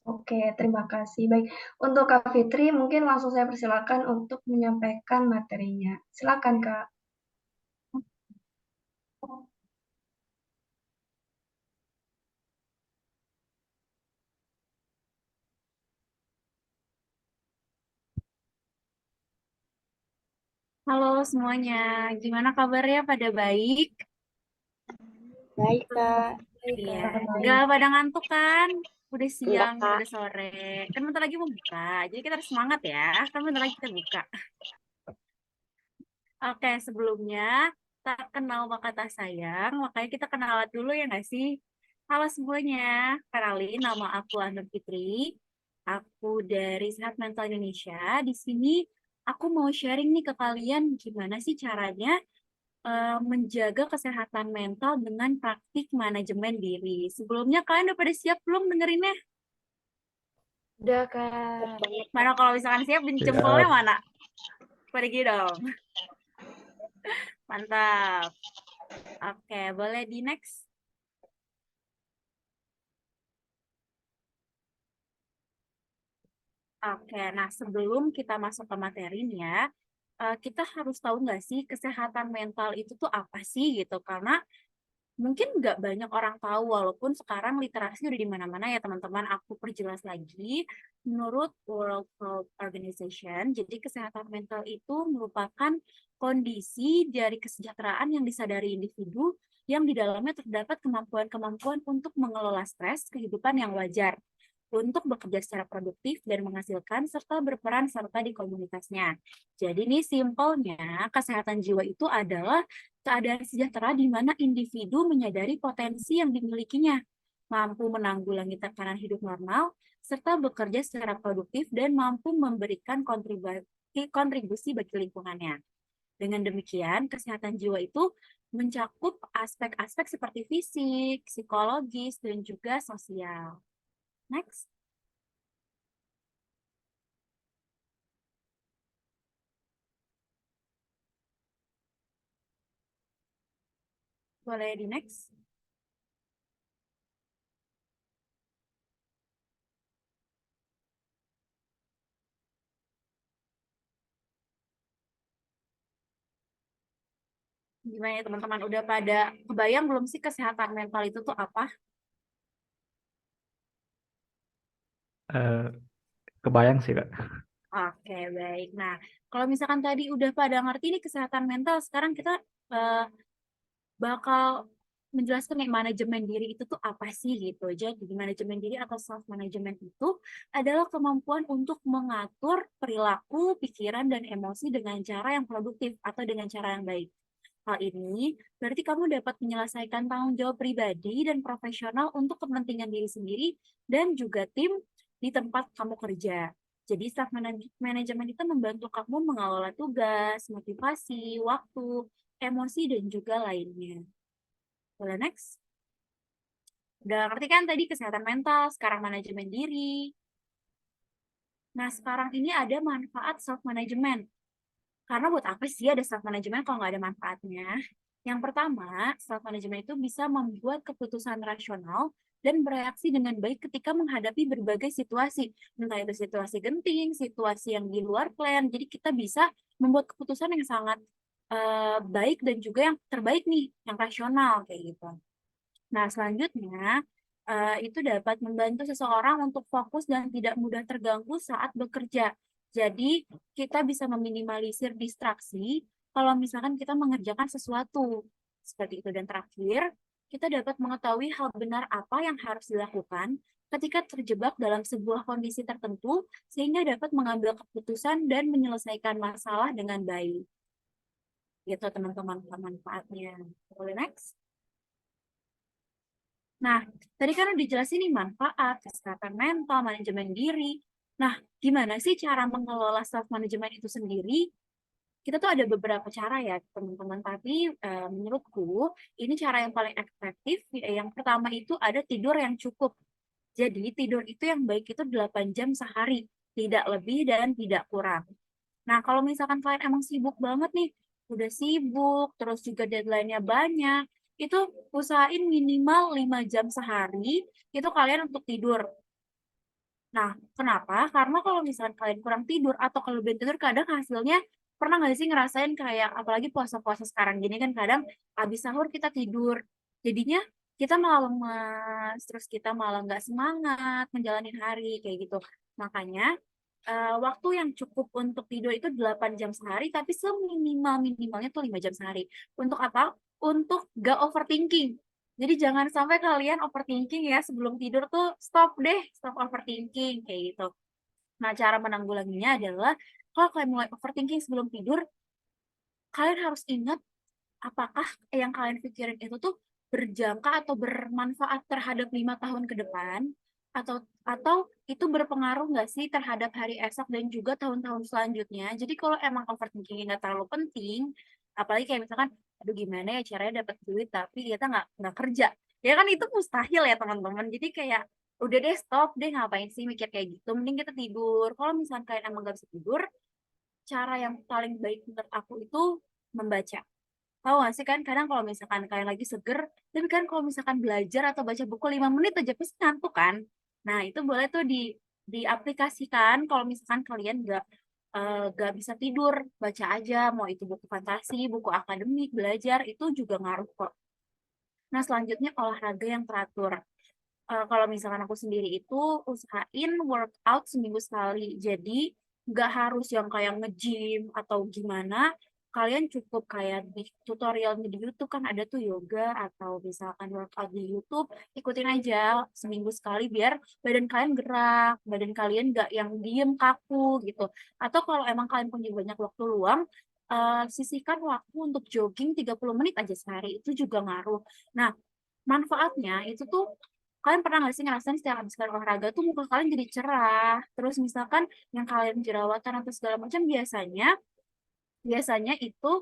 Oke, terima kasih. Baik, untuk Kak Fitri, mungkin langsung saya persilakan untuk menyampaikan materinya. Silakan Kak. Halo semuanya, gimana kabarnya? Pada baik? Baik, Kak. Iya, Baik. gak pada ngantuk kan? Udah Enggak, siang, Kak. udah sore. Kan bentar lagi mau buka, jadi kita harus semangat ya. Kan bentar lagi kita buka. Oke, sebelumnya tak kenal maka tak sayang, makanya kita kenalan dulu ya nggak sih? Halo semuanya, kenalin nama aku Anur Fitri. Aku dari Sehat Mental Indonesia. Di sini aku mau sharing nih ke kalian gimana sih caranya menjaga kesehatan mental dengan praktik manajemen diri. Sebelumnya kalian udah pada siap belum dengerinnya? Udah, Kak. Mana kalau misalkan siap, jempolnya Siap. mana? Pergi dong. Mantap. Oke, boleh di next. Oke, nah sebelum kita masuk ke materinya, kita harus tahu nggak sih kesehatan mental itu tuh apa sih gitu? Karena mungkin nggak banyak orang tahu, walaupun sekarang literasi udah di mana-mana ya teman-teman. Aku perjelas lagi, menurut World Health Organization, jadi kesehatan mental itu merupakan kondisi dari kesejahteraan yang disadari individu yang di dalamnya terdapat kemampuan-kemampuan untuk mengelola stres kehidupan yang wajar, untuk bekerja secara produktif dan menghasilkan, serta berperan serta di komunitasnya. Jadi nih simpelnya, kesehatan jiwa itu adalah keadaan sejahtera di mana individu menyadari potensi yang dimilikinya, mampu menanggulangi tekanan hidup normal, serta bekerja secara produktif dan mampu memberikan kontribusi bagi lingkungannya. Dengan demikian, kesehatan jiwa itu mencakup aspek-aspek seperti fisik, psikologis, dan juga sosial. Next. Boleh di next. Gimana ya teman-teman? Udah pada kebayang belum sih kesehatan mental itu tuh apa? Eh, kebayang sih Kak. Oke, baik. Nah, kalau misalkan tadi udah pada ngerti nih kesehatan mental, sekarang kita bakal menjelaskan nih manajemen diri itu tuh apa sih gitu. Jadi manajemen diri atau self management itu adalah kemampuan untuk mengatur perilaku, pikiran, dan emosi dengan cara yang produktif atau dengan cara yang baik. Hal ini berarti kamu dapat menyelesaikan tanggung jawab pribadi dan profesional untuk kepentingan diri sendiri dan juga tim di tempat kamu kerja. Jadi self management itu membantu kamu mengelola tugas, motivasi, waktu, emosi, dan juga lainnya. Boleh next? Udah ngerti kan tadi kesehatan mental, sekarang manajemen diri. Nah, sekarang ini ada manfaat self-management. Karena buat apa sih ada self-management kalau nggak ada manfaatnya? Yang pertama, self-management itu bisa membuat keputusan rasional dan bereaksi dengan baik ketika menghadapi berbagai situasi. Entah itu situasi genting, situasi yang di luar plan. Jadi kita bisa membuat keputusan yang sangat baik dan juga yang terbaik nih, yang rasional kayak gitu. Nah, selanjutnya itu dapat membantu seseorang untuk fokus dan tidak mudah terganggu saat bekerja. Jadi, kita bisa meminimalisir distraksi kalau misalkan kita mengerjakan sesuatu. Seperti itu. Dan terakhir, kita dapat mengetahui hal benar apa yang harus dilakukan ketika terjebak dalam sebuah kondisi tertentu, sehingga dapat mengambil keputusan dan menyelesaikan masalah dengan baik. Gitu, teman-teman, manfaatnya. Boleh next? Nah, tadi kan udah dijelasin nih manfaat, kesehatan mental, manajemen diri. Nah, gimana sih cara mengelola self-management itu sendiri? Kita tuh ada beberapa cara ya, teman-teman. Tapi menurutku, ini cara yang paling efektif. Yang pertama itu ada tidur yang cukup. Jadi, tidur itu yang baik itu 8 jam sehari. Tidak lebih dan tidak kurang. Nah, kalau misalkan kalian emang sibuk banget nih, udah sibuk, terus juga deadline-nya banyak, itu usahain minimal 5 jam sehari, itu kalian untuk tidur. Nah, kenapa? Karena kalau misalkan kalian kurang tidur atau kelebihan tidur, kadang hasilnya, pernah nggak sih ngerasain kayak, apalagi puasa-puasa sekarang gini kan, kadang habis sahur kita tidur. Jadinya kita malah lemas, terus kita malah nggak semangat menjalani hari, kayak gitu. Makanya, waktu yang cukup untuk tidur itu 8 jam sehari, tapi seminimal-minimalnya tuh 5 jam sehari. Untuk apa? Untuk gak overthinking. Jadi jangan sampai kalian overthinking ya sebelum tidur tuh stop deh, stop overthinking kayak gitu. Nah, cara menanggulanginya adalah kalau kalian mulai overthinking sebelum tidur, kalian harus ingat apakah yang kalian pikirin itu tuh berjangka atau bermanfaat terhadap 5 tahun ke depan, atau itu berpengaruh nggak sih terhadap hari esok dan juga tahun-tahun selanjutnya. Jadi kalau emang overthinking nggak terlalu penting, apalagi kayak misalkan, aduh gimana ya caranya dapat duit tapi kita nggak kerja, ya kan itu mustahil ya teman-teman. Jadi kayak udah deh stop deh, ngapain sih mikir kayak gitu, mending kita tidur. Kalau misalkan kalian emang nggak bisa tidur, cara yang paling baik menurut aku itu membaca. Tahu gak sih kan kadang kalau misalkan kalian lagi seger, tapi kan kalau misalkan belajar atau baca buku 5 menit aja pasti ngantuk kan. Nah, itu boleh tuh diaplikasikan kalau misalkan kalian nggak bisa tidur, baca aja, mau itu buku fantasi, buku akademik, belajar, itu juga ngaruh kok. Nah, selanjutnya olahraga yang teratur. Kalau misalkan aku sendiri itu usahain workout seminggu sekali. Jadi nggak harus yang kayak nge-gym atau gimana. Kalian cukup kayak di tutorialnya di YouTube kan ada tuh yoga atau misalkan workout di YouTube. Ikutin aja seminggu sekali biar badan kalian gerak, badan kalian nggak yang diem kaku gitu. Atau kalau emang kalian punya banyak waktu luang, sisihkan waktu untuk jogging 30 menit aja sehari. Itu juga ngaruh. Nah, manfaatnya itu tuh kalian pernah nggak sih ngerasain setiap habis kalian olahraga tuh muka kalian jadi cerah, terus misalkan yang kalian jerawatan atau segala macam biasanya itu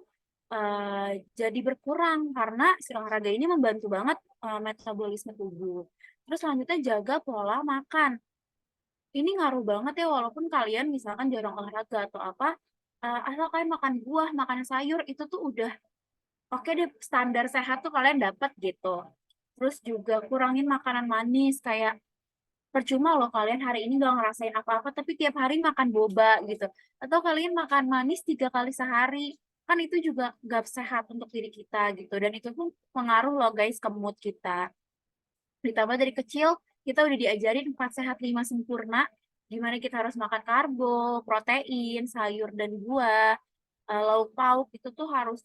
jadi berkurang karena si olahraga ini membantu banget metabolisme tubuh. Terus selanjutnya jaga pola makan. Ini ngaruh banget ya walaupun kalian misalkan jarang olahraga atau apa, asal kalian makan buah, makan sayur itu tuh udah oke deh, standar sehat tuh kalian dapat gitu. Terus juga kurangin makanan manis, kayak percuma loh kalian hari ini gak ngerasain apa-apa, tapi tiap hari makan boba gitu. Atau kalian makan manis 3 kali sehari, kan itu juga gak sehat untuk diri kita gitu. Dan itu pun pengaruh loh guys ke mood kita. Ditambah dari kecil, kita udah diajarin 4 sehat 5 sempurna, gimana kita harus makan karbo, protein, sayur, dan buah. Lauk pauk itu tuh harus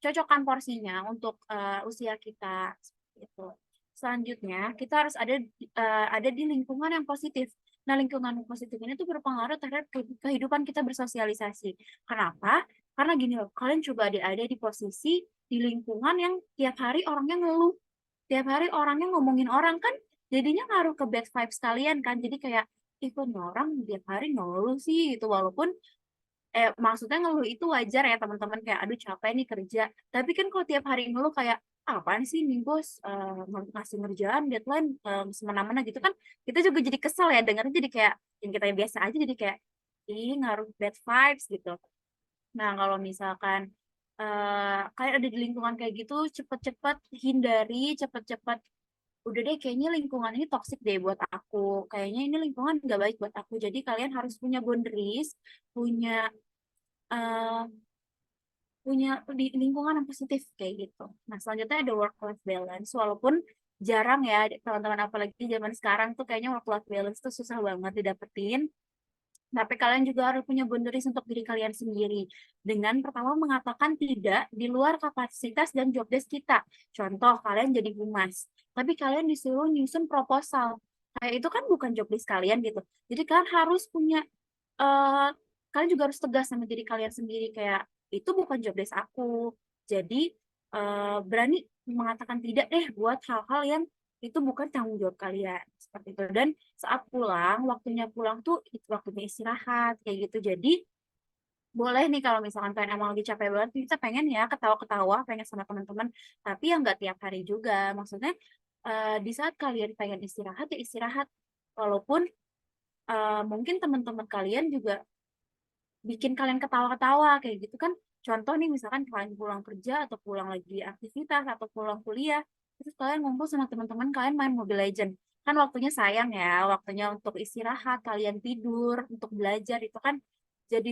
cocokkan porsinya untuk usia kita itu. Selanjutnya kita harus ada di lingkungan yang positif. Nah, lingkungan positif ini tuh berpengaruh terhadap kehidupan kita bersosialisasi. Kenapa? Karena gini loh, kalian coba ada di posisi di lingkungan yang tiap hari orangnya ngeluh, tiap hari orangnya ngomongin orang kan, jadinya ngaruh ke bad vibes kalian kan. Jadi kayak, ih kok nih orang tiap hari ngeluh sih gitu, walaupun maksudnya ngeluh itu wajar ya teman-teman, kayak aduh capek nih kerja, tapi kan kalau tiap hari ngeluh kayak apaan sih nih bos, ngasih ngerjaan deadline semena-mena gitu kan, kita juga jadi kesel ya dengarnya, jadi kayak yang kita biasa aja jadi kayak ih ngaruh bad vibes gitu. Nah kalau misalkan kayak ada di lingkungan kayak gitu, cepet-cepet hindari, cepet-cepet udah deh kayaknya lingkungan ini toxic deh buat aku, kayaknya ini lingkungan nggak baik buat aku, jadi kalian harus punya boundaries, punya eh, di lingkungan yang positif kayak gitu. Nah, selanjutnya ada work life balance. Walaupun jarang ya teman-teman, apalagi zaman sekarang tuh kayaknya work life balance tuh susah banget didapetin. Tapi kalian juga harus punya boundaries untuk diri kalian sendiri. Dengan pertama mengatakan tidak di luar kapasitas dan job desk kita. Contoh, kalian jadi humas, tapi kalian disuruh nyusun proposal. Kayak itu kan bukan job desk kalian gitu. Jadi kalian harus punya eh kalian juga harus tegas sama diri kalian sendiri, kayak itu bukan job desk aku. Jadi berani mengatakan tidak deh buat hal-hal yang itu bukan tanggung jawab kalian seperti itu. Dan saat pulang, waktunya pulang tuh waktunya istirahat kayak gitu. Jadi boleh nih kalau misalkan kalian emang lagi capek banget, kita pengen ya ketawa-ketawa, pengen sama teman-teman, tapi ya nggak tiap hari juga. Maksudnya di saat kalian pengen istirahat ya istirahat, walaupun mungkin teman-teman kalian juga bikin kalian ketawa-ketawa kayak gitu kan. Contoh nih misalkan kalian pulang kerja atau pulang lagi aktivitas atau pulang kuliah, terus kalian ngumpul sama teman-teman kalian main Mobile Legend. Kan waktunya sayang ya, waktunya untuk istirahat, kalian tidur, untuk belajar itu kan jadi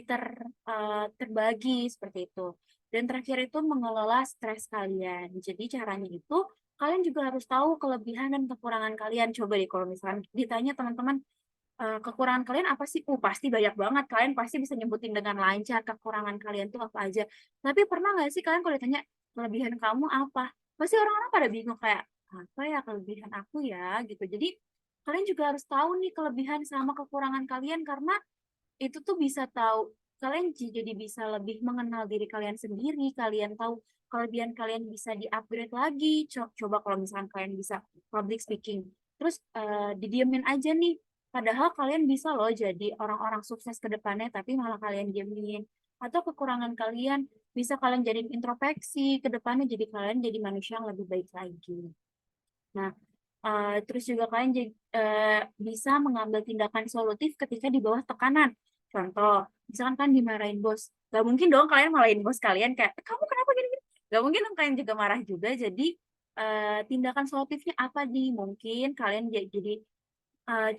terbagi seperti itu. Dan terakhir itu mengelola stres kalian. Jadi caranya itu kalian juga harus tahu kelebihan dan kekurangan kalian. Coba deh kalau misalkan ditanya teman-teman, kekurangan kalian apa sih? Pasti banyak banget. Kalian pasti bisa nyebutin dengan lancar kekurangan kalian tuh apa aja. Tapi pernah nggak sih kalian kalau ditanya kelebihan kamu apa? Pasti orang-orang pada bingung kayak, apa ya kelebihan aku ya gitu. Jadi kalian juga harus tahu nih kelebihan sama kekurangan kalian, karena itu tuh bisa tahu, kalian jadi bisa lebih mengenal diri kalian sendiri. Kalian tahu kelebihan kalian bisa di-upgrade lagi. Coba kalau misalkan kalian bisa public speaking, terus didiemin aja nih. Padahal kalian bisa loh jadi orang-orang sukses ke depannya, tapi malah kalian diemin. Atau kekurangan kalian bisa kalian jadiin introspeksi ke depannya, jadi kalian jadi manusia yang lebih baik lagi. Nah, terus juga kalian bisa mengambil tindakan solutif ketika di bawah tekanan. Contoh, misalkan kan dimarahin bos, gak mungkin dong kalian marahin bos kalian kayak, kamu kenapa gini-gini? Gak mungkin dong kalian juga marah juga. Jadi tindakan solutifnya apa nih? Mungkin kalian jadi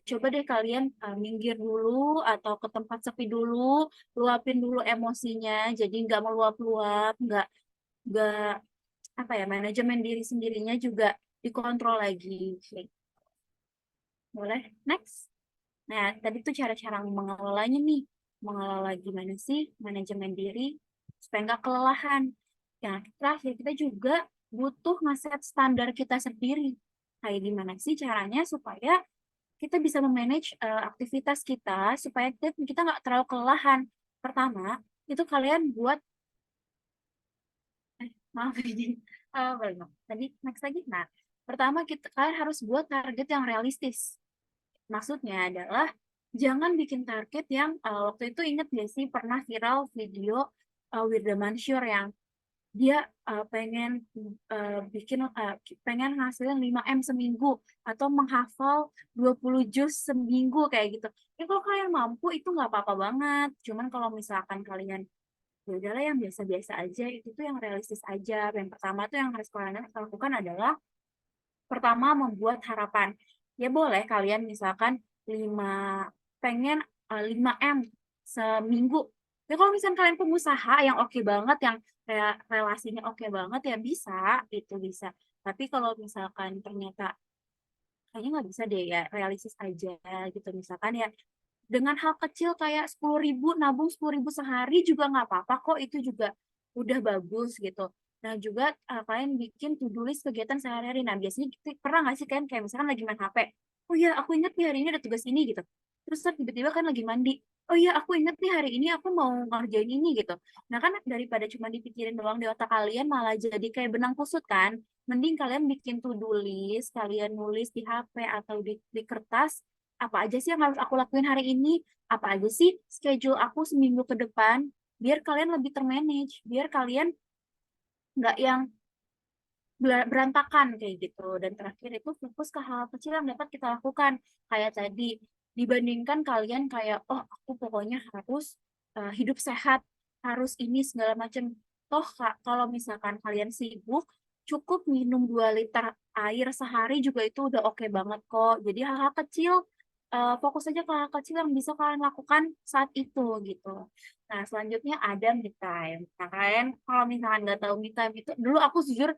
coba deh kalian minggir dulu atau ke tempat sepi dulu, luapin dulu emosinya. Jadi nggak meluap-luap, nggak apa ya, manajemen diri sendirinya juga dikontrol lagi. Boleh, next. Nah, tadi tuh cara-cara mengelolanya nih. Mengelola gimana sih manajemen diri supaya nggak kelelahan. Yang terakhir, kita juga butuh ngeset standar kita sendiri. Kayak gimana sih caranya supaya kita bisa memanage aktivitas kita supaya kita nggak terlalu kelelahan. Pertama, itu kalian buat maaf ini belum. Tadi next lagi. Nah, pertama kalian harus buat target yang realistis. Maksudnya adalah jangan bikin target yang waktu itu inget gak sih pernah viral video Wirda Mansur yang dia pengen ngasilin 5M seminggu atau menghafal 20 juz seminggu kayak gitu. Ya kalau kalian mampu itu nggak apa-apa banget. Cuman kalau misalkan kalian ya udahlah yang biasa-biasa aja, itu tuh yang realistis aja. Yang pertama tuh yang harus kalian lakukan adalah pertama membuat harapan. Ya boleh kalian misalkan pengen 5M seminggu. Ya kalau misalkan kalian pengusaha yang oke banget, yang kayak relasinya oke banget ya bisa, itu bisa. Tapi kalau misalkan ternyata kayaknya nggak bisa deh, ya realistis aja gitu. Misalkan ya dengan hal kecil kayak 10.000, nabung 10.000 sehari juga nggak apa-apa kok, itu juga udah bagus gitu. Nah, juga kalian bikin to-do list kegiatan sehari-hari. Nah, biasanya pernah nggak sih kalian kayak misalkan lagi main HP, oh iya aku ingat nih hari ini ada tugas ini gitu. Terus tiba-tiba kan lagi mandi, oh iya aku ingat nih hari ini aku mau ngerjain ini gitu. Nah kan daripada cuma dipikirin doang di otak kalian malah jadi kayak benang kusut kan. Mending kalian bikin to-do list, kalian nulis di HP atau di kertas, apa aja sih yang harus aku lakuin hari ini, apa aja sih schedule aku seminggu ke depan, biar kalian lebih termanage, biar kalian nggak yang berantakan kayak gitu. Dan terakhir itu fokus ke hal kecil yang dapat kita lakukan. Kayak tadi, dibandingkan kalian kayak, oh aku pokoknya harus hidup sehat, harus ini segala macam. Toh Kak, kalau misalkan kalian sibuk, cukup minum 2 liter air sehari juga itu udah oke banget kok. Jadi hal-hal kecil, fokus aja ke hal kecil yang bisa kalian lakukan saat itu gitu. Nah, selanjutnya ada me time. Nah, kalian kalau misalkan nggak tahu me time itu, dulu aku jujur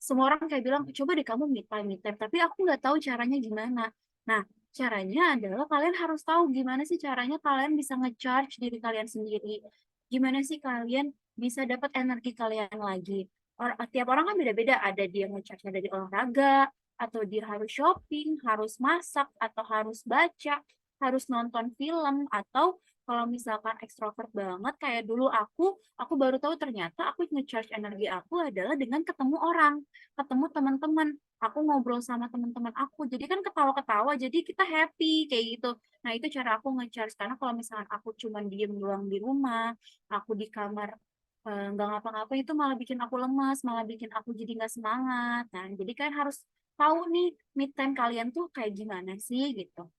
semua orang kayak bilang, coba deh kamu me time. Tapi aku nggak tahu caranya gimana. Nah, caranya adalah kalian harus tahu gimana sih caranya kalian bisa nge-charge diri kalian sendiri. Gimana sih kalian bisa dapat energi kalian lagi. Tiap orang kan beda-beda. Ada dia nge-charge dari olahraga, atau dia harus shopping, harus masak, atau harus baca, harus nonton film, atau kalau misalkan ekstrovert banget kayak dulu aku baru tahu ternyata aku nge-charge energi aku adalah dengan ketemu orang, ketemu teman-teman, aku ngobrol sama teman-teman aku. Jadi kan ketawa-ketawa, jadi kita happy kayak gitu. Nah, itu cara aku nge-charge karena kalau misalkan aku cuma diem doang di rumah, aku di kamar nggak ngapa-ngapain itu malah bikin aku lemas, malah bikin aku jadi nggak semangat. Nah, jadi kalian harus tahu nih mid time kalian tuh kayak gimana sih gitu.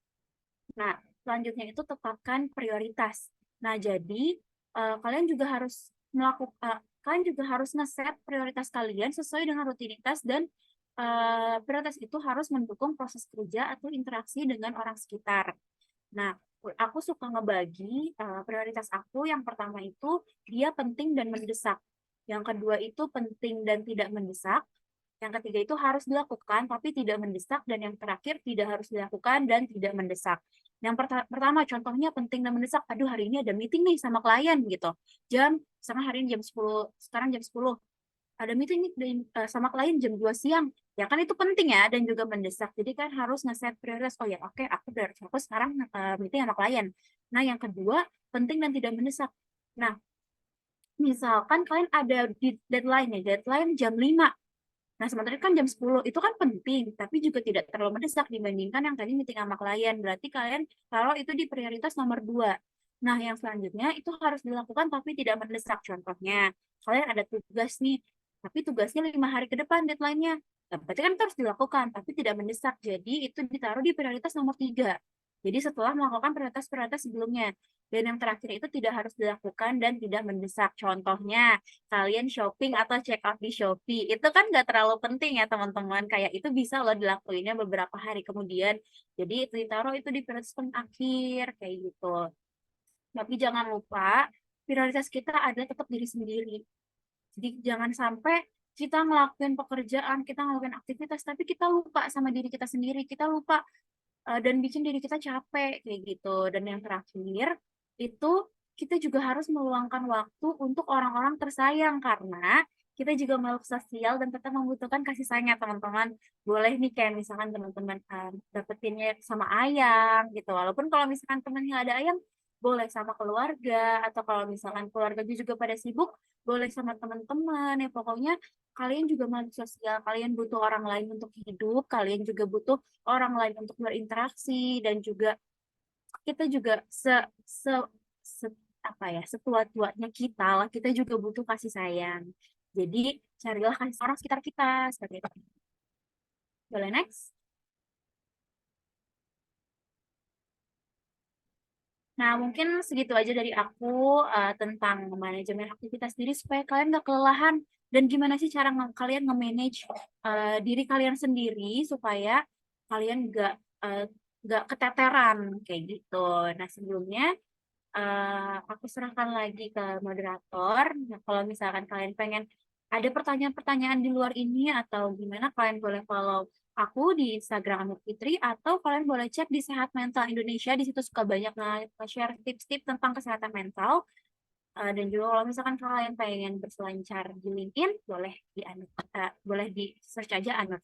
Nah, selanjutnya itu tetapkan prioritas. Nah, jadi kalian juga harus kalian juga harus nge-set prioritas kalian sesuai dengan rutinitas dan prioritas itu harus mendukung proses kerja atau interaksi dengan orang sekitar. Nah, aku suka ngebagi prioritas aku. Yang pertama itu dia penting dan mendesak. Yang kedua itu penting dan tidak mendesak. Yang ketiga itu harus dilakukan tapi tidak mendesak, dan yang terakhir tidak harus dilakukan dan tidak mendesak. Yang pertama contohnya penting dan mendesak. Aduh, hari ini ada meeting nih sama klien gitu. Misalkan hari ini jam 10, sekarang jam 10. Ada meeting nih sama klien jam 2 siang. Ya kan itu penting ya dan juga mendesak. Jadi kan harus nge-set prioritas. Oh ya, oke, aku sekarang meeting sama klien. Nah, yang kedua, penting dan tidak mendesak. Nah, misalkan kalian ada deadline ya, deadline jam 5. Nah, sementara kan jam 10 itu kan penting, tapi juga tidak terlalu mendesak dibandingkan yang tadi meeting sama klien. Berarti kalian kalau itu di prioritas nomor 2. Nah, yang selanjutnya itu harus dilakukan tapi tidak mendesak. Contohnya, kalian ada tugas nih, tapi tugasnya 5 hari ke depan deadline-nya. Nah, berarti kan itu harus dilakukan, tapi tidak mendesak. Jadi itu ditaruh di prioritas nomor 3. Jadi setelah melakukan prioritas-prioritas sebelumnya. Dan yang terakhir itu tidak harus dilakukan dan tidak mendesak. Contohnya, kalian shopping atau check out di Shopee. Itu kan nggak terlalu penting ya teman-teman. Kayak itu bisa loh dilakuinnya beberapa hari kemudian. Jadi itu ditaruh itu di prioritas akhir, kayak gitu. Tapi jangan lupa, prioritas kita adalah tetap diri sendiri. Jadi jangan sampai kita ngelakuin pekerjaan, kita ngelakuin aktivitas, tapi kita lupa sama diri kita sendiri. Kita lupa dan bikin diri kita capek kayak gitu. Dan yang terakhir itu kita juga harus meluangkan waktu untuk orang-orang tersayang karena kita juga makhluk sosial dan tetap membutuhkan kasih sayang ya teman-teman. Boleh nih kayak misalkan teman-teman dapetinnya sama ayang gitu. Walaupun kalau misalkan temennya ada ayang, boleh sama keluarga, atau kalau misalkan keluarganya juga pada sibuk, boleh sama teman-teman. Ya pokoknya kalian juga makhluk sosial, kalian butuh orang lain untuk hidup, kalian juga butuh orang lain untuk berinteraksi, dan juga kita juga se, se apa ya, setua-tuanya kita lah, kita juga butuh kasih sayang. Jadi carilah kasih orang sekitar kita seperti itu. Boleh next? Nah, mungkin segitu aja dari aku tentang manajemen aktivitas diri supaya kalian nggak kelelahan, dan gimana sih cara kalian nge-manage diri kalian sendiri supaya kalian nggak keteteran kayak gitu. Nah, sebelumnya aku serahkan lagi ke moderator. Nah, kalau misalkan kalian pengen ada pertanyaan-pertanyaan di luar ini atau gimana, kalian boleh follow aku di Instagram Amir Fitri, atau kalian boleh cek di Sehat Mental Indonesia. Di situ suka banyak nge-share tips-tips tentang kesehatan mental. Dan juga kalau misalkan kalian pengen berselancar di LinkedIn, boleh boleh di search aja Anur.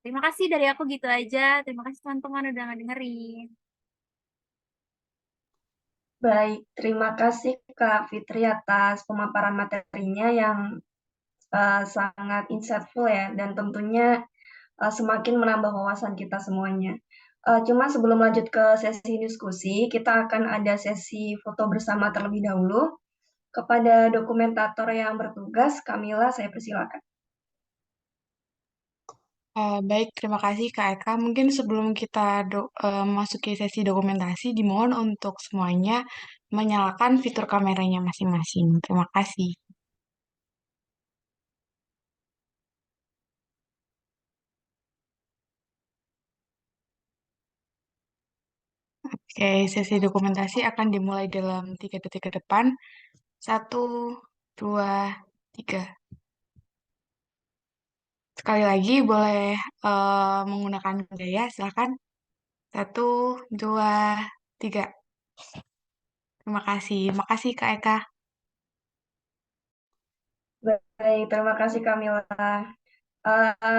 Terima kasih dari aku gitu aja. Terima kasih teman-teman udah ngedengerin. Baik, terima kasih Kak Fitri atas pemaparan materinya yang sangat insightful ya, dan tentunya semakin menambah wawasan kita semuanya. Cuma sebelum lanjut ke sesi diskusi, kita akan ada sesi foto bersama terlebih dahulu. Kepada dokumentator yang bertugas, Kamila, saya persilakan. Baik, terima kasih Kak Eka. Mungkin sebelum kita memasuki sesi dokumentasi, dimohon untuk semuanya menyalakan fitur kameranya masing-masing. Terima kasih. Oke, sesi dokumentasi akan dimulai dalam 3 detik ke depan. 1, 2, 3. Sekali lagi boleh menggunakan gaya, silakan. 1, 2, 3. Terima kasih. Terima kasih Kak Eka. Baik, terima kasih Kamila.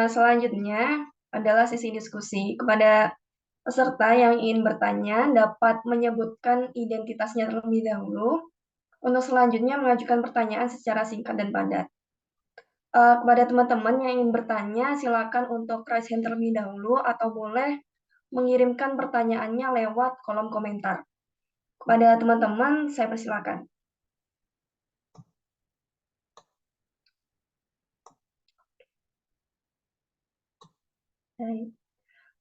Selanjutnya adalah sesi diskusi. Kepada peserta yang ingin bertanya dapat menyebutkan identitasnya terlebih dahulu. Untuk selanjutnya mengajukan pertanyaan secara singkat dan padat. Kepada teman-teman yang ingin bertanya, silakan untuk raise hand terlebih dahulu atau boleh mengirimkan pertanyaannya lewat kolom komentar. Kepada teman-teman, saya persilakan.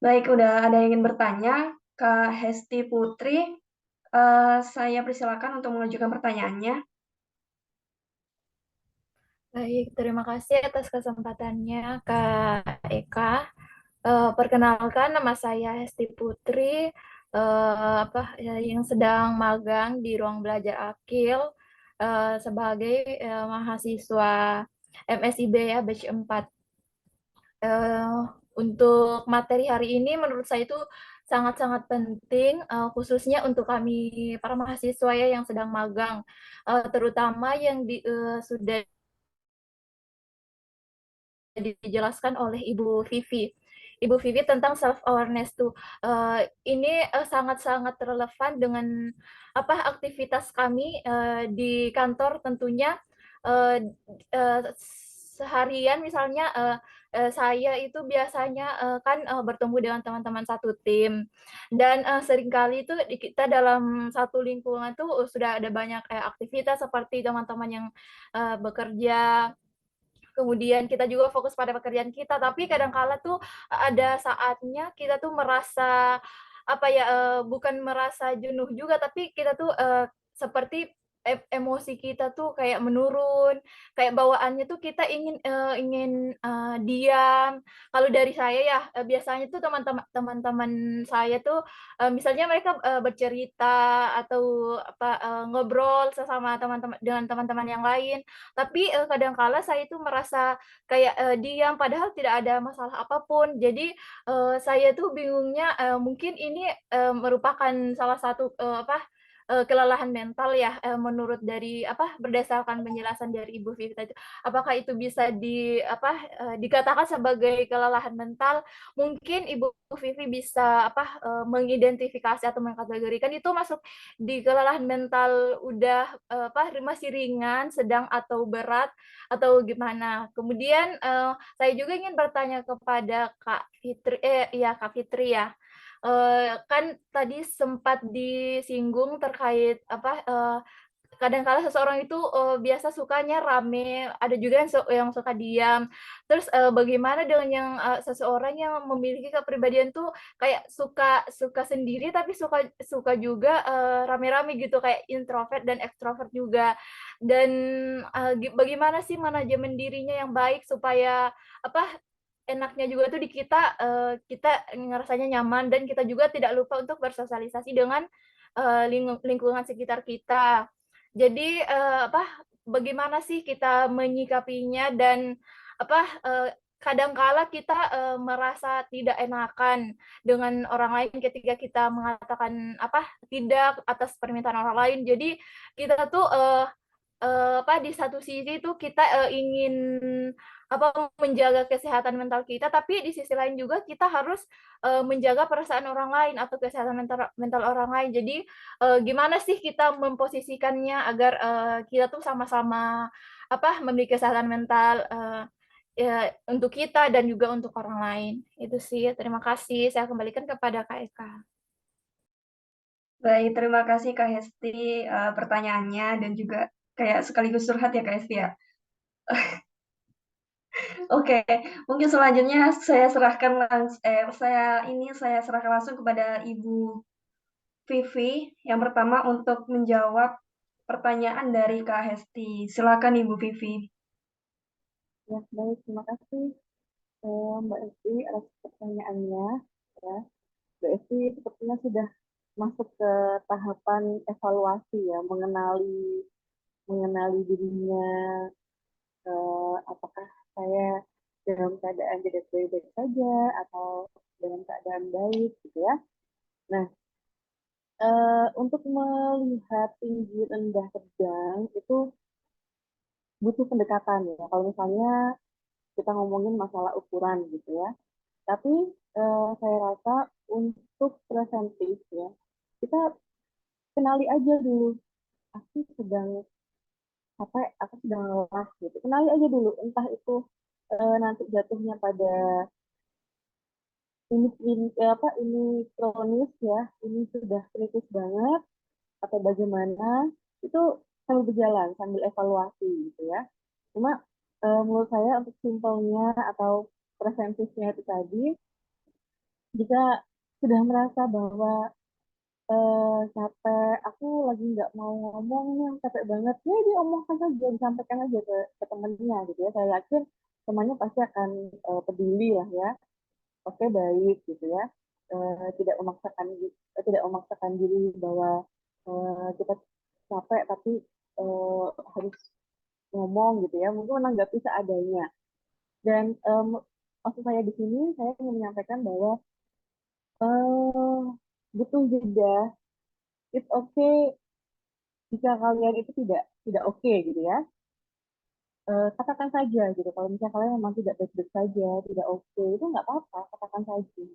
Baik, udah ada yang ingin bertanya. Kak Hesti Putri, saya persilakan untuk mengajukan pertanyaannya. Baik, terima kasih atas kesempatannya Kak Eka. Perkenalkan, nama saya Hesti Putri, yang sedang magang di Ruang Belajar Akil sebagai mahasiswa MSIB ya, batch 4. Untuk materi hari ini menurut saya itu sangat-sangat penting, khususnya untuk kami para mahasiswa ya yang sedang magang, terutama yang sudah dijelaskan oleh Ibu Vivi. Ibu Vivi tentang self awareness tuh. Ini sangat-sangat relevan dengan aktivitas kami di kantor tentunya. Seharian misalnya saya itu biasanya kan bertemu dengan teman-teman satu tim, dan seringkali itu kita dalam satu lingkungan tuh sudah ada banyak aktivitas seperti teman-teman yang bekerja. Kemudian kita juga fokus pada pekerjaan kita, tapi kadang-kala tuh ada saatnya kita tuh merasa bukan merasa jenuh juga, tapi kita tuh seperti emosi kita tuh kayak menurun, kayak bawaannya tuh kita ingin diam. Kalau dari saya ya biasanya tuh teman-teman saya tuh misalnya mereka bercerita atau ngobrol sesama dengan teman-teman yang lain. Tapi kadangkala saya itu merasa kayak diam padahal tidak ada masalah apapun. Jadi saya tuh bingungnya mungkin ini merupakan salah satu kelelahan mental ya, menurut dari berdasarkan penjelasan dari Ibu Vivi tadi. Apakah itu bisa dikatakan sebagai kelelahan mental? Mungkin Ibu Vivi bisa mengidentifikasi atau mengkategorikan itu masuk di kelelahan mental udah masih ringan, sedang atau berat atau gimana. Kemudian saya juga ingin bertanya kepada Kak Fitri, Kak Fitri ya. Kan tadi sempat disinggung terkait kadang-kala seseorang itu biasa sukanya rame, ada juga yang suka diam. Terus bagaimana dengan yang seseorang yang memiliki kepribadian tuh kayak suka sendiri tapi suka juga rame-rame gitu, kayak introvert dan ekstrovert juga. Dan bagaimana sih manajemen dirinya yang baik supaya enaknya juga tuh di kita kita ngerasanya nyaman, dan kita juga tidak lupa untuk bersosialisasi dengan lingkungan sekitar kita. Jadi bagaimana sih kita menyikapinya, dan kadangkala kita merasa tidak enakan dengan orang lain ketika kita mengatakan tidak atas permintaan orang lain. Jadi kita tuh di satu sisi tuh kita ingin menjaga kesehatan mental kita, tapi di sisi lain juga kita harus menjaga perasaan orang lain atau kesehatan mental orang lain. Jadi gimana sih kita memposisikannya agar kita tuh sama-sama memiliki kesehatan mental ya, untuk kita dan juga untuk orang lain. Itu sih. Terima kasih. Saya kembalikan kepada Kak Eka. Baik, terima kasih Kak Hesti pertanyaannya dan juga kayak sekaligus curhat ya Kak Hesti ya. Oke, mungkin selanjutnya saya serahkan langsung kepada Ibu Vivi yang pertama untuk menjawab pertanyaan dari Kak Hesti. Silakan Ibu Vivi. Ya, baik, terima kasih Mbak Esti atas pertanyaannya. Ya, Mbak Esti sepertinya sudah masuk ke tahapan evaluasi ya, mengenali dirinya, apakah saya dalam keadaan tidak baik-baik saja atau dalam keadaan baik gitu ya. Nah, untuk melihat tinggi rendah sedang itu butuh pendekatan ya. Kalau misalnya kita ngomongin masalah ukuran gitu ya. Tapi saya rasa untuk preventif ya, kita kenali aja dulu. Aku sedang aku sedang lelah gitu. Kenali aja dulu. Entah itu nanti jatuhnya pada ini kronis ya, ini sudah kritis banget atau bagaimana, itu sambil berjalan, sambil evaluasi gitu ya. Cuma menurut saya untuk simpelnya atau preventifnya itu tadi, jika sudah merasa bahwa capek, aku lagi nggak mau ngomong nih, capek banget, ya diomongkan saja, disampaikan aja ke temannya gitu ya. Saya yakin temannya pasti akan peduli lah ya. Oke, baik gitu ya. Tidak memaksakan diri bahwa kita capek tapi harus ngomong gitu ya. Mungkin menanggapi seadanya. Dan maksud saya di sini saya ingin menyampaikan bahwa butuh jeda. It's okay jika kalian itu tidak oke gitu ya. Katakan saja gitu. Kalau misalnya kalian memang tidak baik-baik saja, tidak oke, itu nggak apa-apa, katakan saja.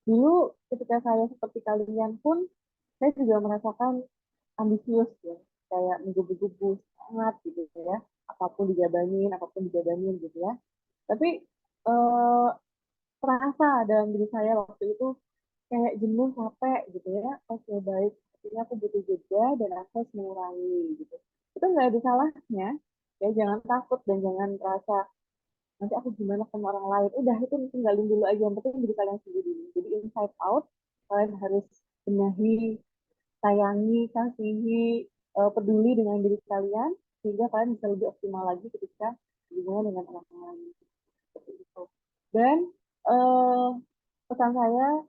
Dulu ketika saya seperti kalian pun, saya juga merasakan ambisius ya, kayak menggebu-gebu sangat gitu ya, apapun dijabanin gitu ya. Tapi eh, terasa dalam diri saya waktu itu kayak jenuh, capek gitu ya. Oke, baik, artinya aku butuh jeda dan aku harus mengurangi gitu. Itu nggak ada salahnya, ya jangan takut dan jangan merasa nanti aku gimana sama orang lain. Udah, itu tinggalin dulu aja, yang penting diri kalian sendiri. Jadi inside out, kalian harus benahi, sayangi, kasihi, peduli dengan diri kalian, sehingga kalian bisa lebih optimal lagi ketika hubungan dengan orang lain. Seperti itu. Dan uh, pesan saya,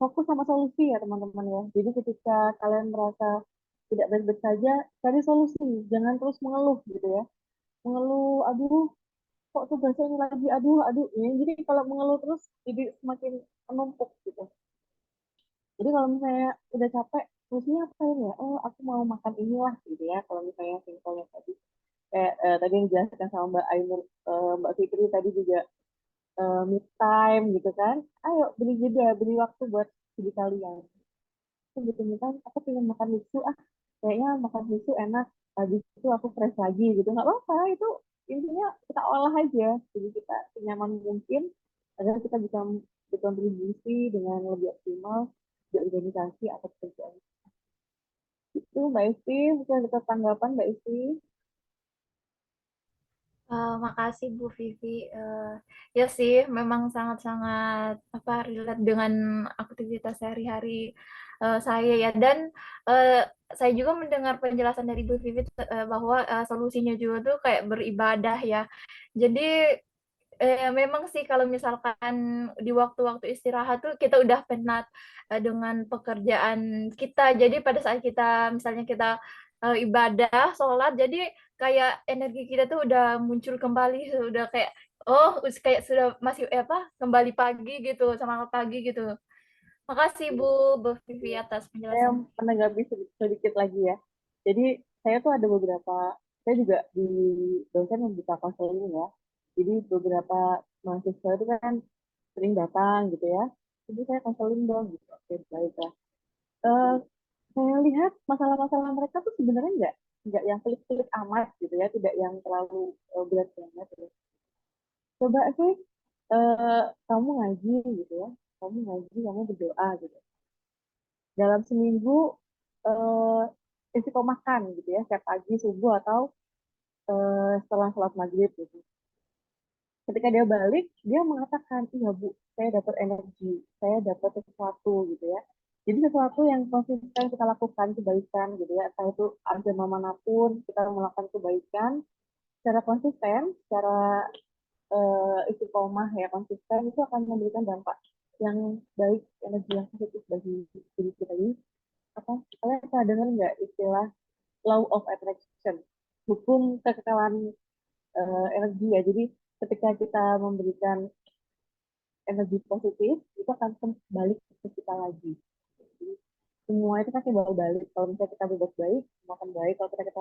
fokus sama solusi ya teman-teman ya. Jadi ketika kalian merasa tidak baik-baik saja, cari solusi. Jangan terus mengeluh gitu ya. Mengeluh, aduh kok tugasnya ini lagi, aduh. Ya, jadi kalau mengeluh terus, jadi semakin menumpuk gitu. Jadi kalau misalnya udah capek, solusinya apa ya? Oh, aku mau makan inilah gitu ya. Kalau misalnya simpelnya tadi, kayak tadi yang dijelaskan sama Mbak Ainur, Mbak Fitri tadi juga me time gitu kan. Ayo beri jeda, beri waktu buat diri kalian. Aku gitu kan, aku pengen makan susu, kayaknya makan susu enak. Habis itu aku fresh lagi gitu. Nggak apa-apa, itu intinya kita olah aja. Jadi kita senyaman mungkin agar kita bisa berkontribusi dengan lebih optimal di organisasi atau pekerjaan. Itu Mbak Isti, mungkin ada tanggapan Mbak Isti. Makasih Bu Vivi. Ya sih, memang sangat-sangat relate dengan aktivitas sehari-hari saya ya. Dan saya juga mendengar penjelasan dari Bu Vivi bahwa solusinya juga tuh kayak beribadah ya. Jadi memang sih kalau misalkan di waktu-waktu istirahat tuh kita udah penat dengan pekerjaan kita. Jadi pada saat kita misalnya kita ibadah, sholat, jadi kayak energi kita tuh udah muncul kembali, udah kayak kayak sudah masih kembali pagi gitu, semangat pagi gitu. Makasih Bu Vivi atas Saya penjelasan. menanggapi sedikit lagi ya. Jadi saya tuh ada beberapa, saya juga di dosen membuka konseling ya. Jadi beberapa mahasiswa itu kan sering datang gitu ya. Jadi saya konseling dong gitu. Oke, baiklah. Eh, saya lihat masalah-masalah mereka tuh sebenarnya nggak yang pelik-pelik amat gitu ya, tidak yang terlalu berat banget. Gitu. Coba sih kamu ngaji gitu ya, kamu ngaji, kamu berdoa gitu. Dalam seminggu eh, istiqomahkan gitu ya, setiap pagi subuh atau setelah sholat maghrib gitu. Ketika dia balik, dia mengatakan, iya Bu, saya dapat energi, saya dapat sesuatu gitu ya. Jadi sesuatu yang konsisten kita lakukan kebaikan gitu ya, entah itu agama manapun kita melakukan kebaikan secara konsisten, secara istiqomah ya konsisten itu akan memberikan dampak yang baik, energi yang positif bagi diri kita. Jadi apa? Kalian pernah dengar nggak istilah law of attraction, hukum kekekalan energi ya. Jadi ketika kita memberikan energi positif, itu akan kembali ke kita lagi. Jadi, semua itu pasti bakal balik. Kalau misalnya kita berbuat baik, semua akan baik. Kalau kita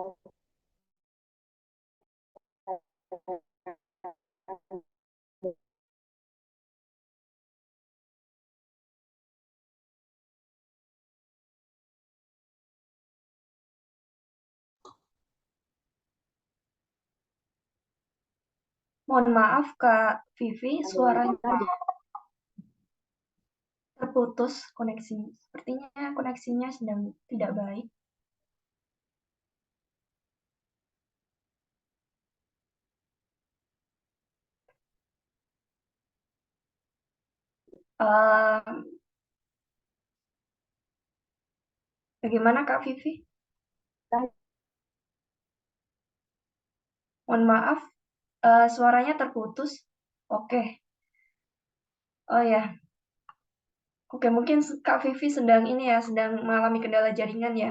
Mohon maaf Kak Vivi, suaranya kita terputus koneksi. Sepertinya koneksinya sedang tidak baik. Bagaimana Kak Vivi? Mohon maaf, suaranya terputus. Oke. Oh ya. Oke, mungkin Kak Vivi sedang sedang mengalami kendala jaringan ya.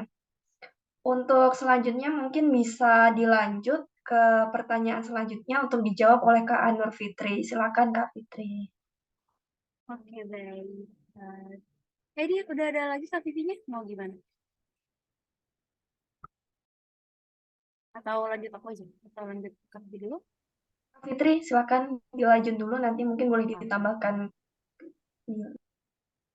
Untuk selanjutnya mungkin bisa dilanjut ke pertanyaan selanjutnya untuk dijawab oleh Kak Anur Fitri. Silakan Kak Fitri. Oke, baik. Jadi udah ada lagi Kak Vivinya? Mau gimana? Atau lanjut aku aja? Atau lanjut Kak Vivi dulu? Kak Fitri, silakan dilanjut dulu, nanti mungkin boleh ditambahkan.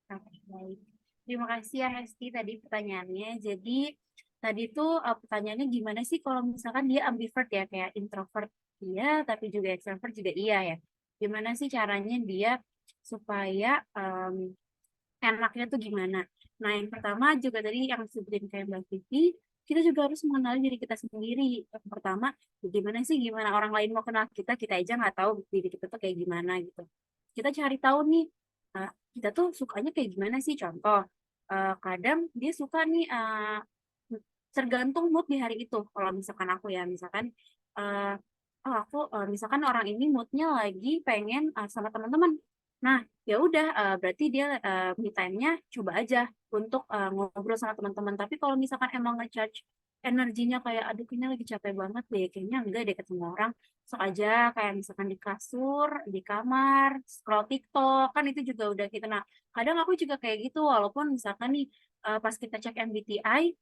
Oke, baik. Terima kasih ya Hesti tadi pertanyaannya. Jadi tadi tuh pertanyaannya gimana sih kalau misalkan dia ambivert ya, kayak introvert iya, tapi juga extrovert juga iya ya. Gimana sih caranya dia supaya enaknya tuh gimana? Nah, yang pertama juga tadi yang sebutin kayak Mbak Vivi, kita juga harus mengenali diri kita sendiri. Yang pertama, gimana sih gimana orang lain mau kenal kita, kita aja nggak tahu diri kita tuh kayak gimana gitu. Kita cari tahu nih, kita tuh sukanya kayak gimana sih? Contoh, kadang dia suka nih, tergantung mood di hari itu. Kalau misalkan aku ya, misalkan, eh, aku misalkan orang ini moodnya lagi pengen sama teman-teman. Nah, ya udah berarti dia me time-nya coba aja untuk ngobrol sama teman-teman. Tapi kalau misalkan emang ngecharge energinya kayak aduh kayaknya lagi capek banget deh, kayaknya enggak deh ketemu orang, sok aja kayak misalkan di kasur, di kamar, scroll TikTok, kan itu juga udah gitu. Nah, kadang aku juga kayak gitu walaupun misalkan nih pas kita cek MBTI,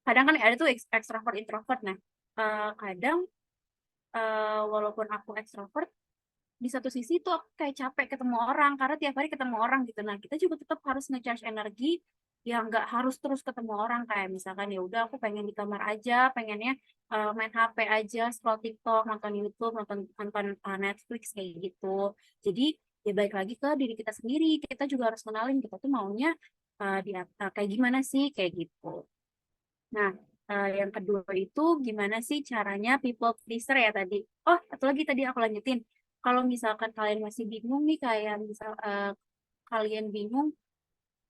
kadang kan ada tuh extrovert introvert. Nah, kadang walaupun aku extrovert di satu sisi tuh aku kayak capek ketemu orang karena tiap hari ketemu orang gitu. Nah, kita juga tetap harus nge-charge energi yang nggak harus terus ketemu orang, kayak misalkan ya udah aku pengen di kamar aja, pengennya main HP aja, scroll TikTok, nonton YouTube, nonton nonton Netflix kayak gitu. Jadi ya baik lagi ke diri kita sendiri. Kita juga harus kenalin kita tuh maunya kayak gimana sih kayak gitu. Nah, yang kedua itu gimana sih caranya people pleaser ya tadi. Oh, satu lagi tadi aku lanjutin. Kalau misalkan kalian masih bingung nih, kayak misal kalian bingung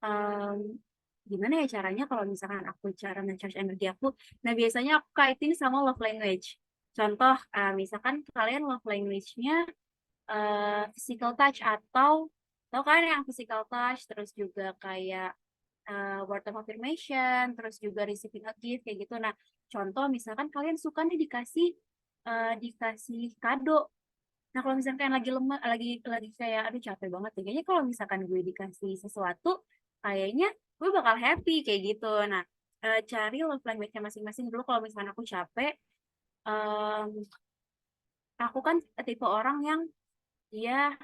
em, gimana ya caranya kalau misalkan aku cara nge-charge energi aku. Nah, biasanya aku kaitin sama love language. Contoh, misalkan kalian love language-nya physical touch atau kan yang physical touch, terus juga kayak word of affirmation, terus juga receiving a gift kayak gitu. Nah, contoh misalkan kalian suka nih dikasih kado. Nah, kalau misalkan kalian lagi lemah, lagi kayak aduh capek banget ya. Kayaknya kalau misalkan gue dikasih sesuatu, kayaknya gue bakal happy kayak gitu. Nah, cari love language-nya masing-masing dulu. Kalau misalkan aku capek, em, aku kan tipe orang yang dia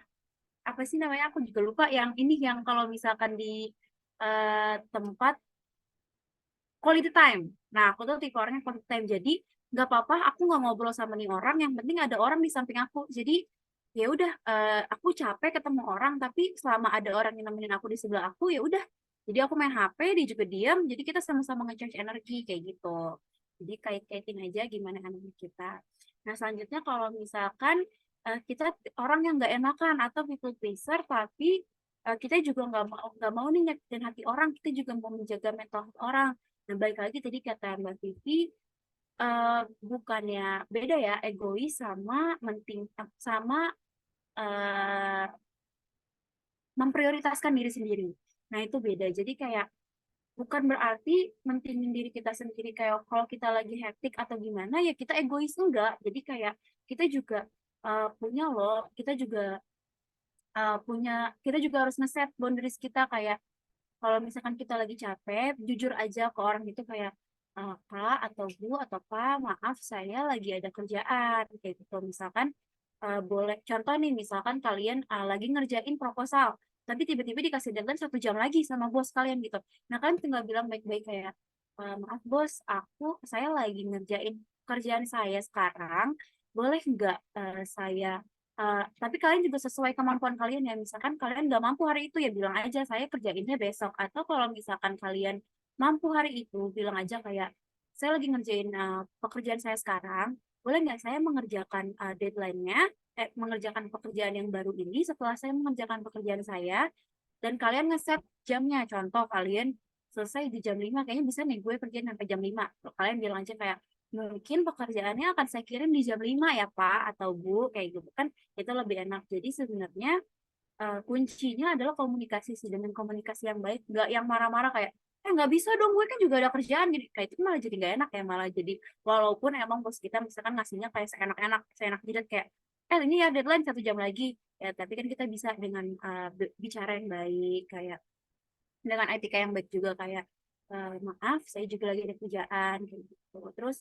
apa sih namanya? Aku juga lupa yang ini yang kalau misalkan di tempat quality time. Nah, aku tuh tipe orangnya quality time. Jadi, nggak apa-apa, aku nggak ngobrol sama nih orang. Yang penting ada orang di samping aku. Jadi, ya udah, aku capek ketemu orang, tapi selama ada orang yang nemenin aku di sebelah aku, ya udah. Jadi aku main HP, dia juga diam. Jadi kita sama-sama nge-charge energi kayak gitu. Jadi kait-kaitin aja gimana energi kita. Nah, selanjutnya kalau misalkan kita orang yang nggak enakan atau people pleaser, tapi kita juga nggak mau nih nyakitin hati orang. Kita juga mau menjaga mental health orang. Nah, balik lagi tadi kata Mbak Vivi, bukannya beda ya egois sama eh, memprioritaskan diri sendiri. Nah, itu beda. Jadi kayak bukan berarti mentingin diri kita sendiri kayak kalau kita lagi hektik atau gimana ya kita egois enggak. Jadi kayak kita juga punya loh, kita juga harus nge-set boundaries kita kayak kalau misalkan kita lagi capek, jujur aja ke orang itu kayak, Kak atau Bu atau Pak, maaf saya lagi ada kerjaan, kayak gitu. Misalkan boleh, contoh nih, misalkan kalian lagi ngerjain proposal, tapi tiba-tiba dikasih deadline 1 jam lagi sama bos kalian gitu. Nah kalian tinggal bilang baik-baik kayak, maaf bos, saya lagi ngerjain kerjaan saya sekarang, boleh nggak saya tapi kalian juga sesuai kemampuan kalian ya. Misalkan kalian nggak mampu hari itu ya bilang aja saya kerjainnya besok. Atau kalau misalkan kalian mampu hari itu bilang aja kayak saya lagi ngerjain pekerjaan saya sekarang. Boleh nggak saya mengerjakan deadline-nya, mengerjakan pekerjaan yang baru ini setelah saya mengerjakan pekerjaan saya dan kalian ngeset jamnya. Contoh kalian selesai di jam 5, kayaknya bisa nih gue kerjain sampai jam 5. Kalian bilang aja kayak mungkin pekerjaannya akan saya kirim di jam 5 ya Pak atau Bu kayak gitu kan itu lebih enak. Jadi sebenarnya kuncinya adalah komunikasi sih dengan komunikasi yang baik, nggak yang marah-marah kayak nggak bisa dong gue kan juga ada kerjaan jadi kayak itu malah jadi nggak enak ya malah jadi walaupun emang bos kita misalkan ngasihnya kayak seenak jidat kayak ini ya deadline 1 jam lagi ya tapi kan kita bisa dengan bicara yang baik kayak dengan etika yang baik juga kayak maaf saya juga lagi ada kerjaan kayak gitu terus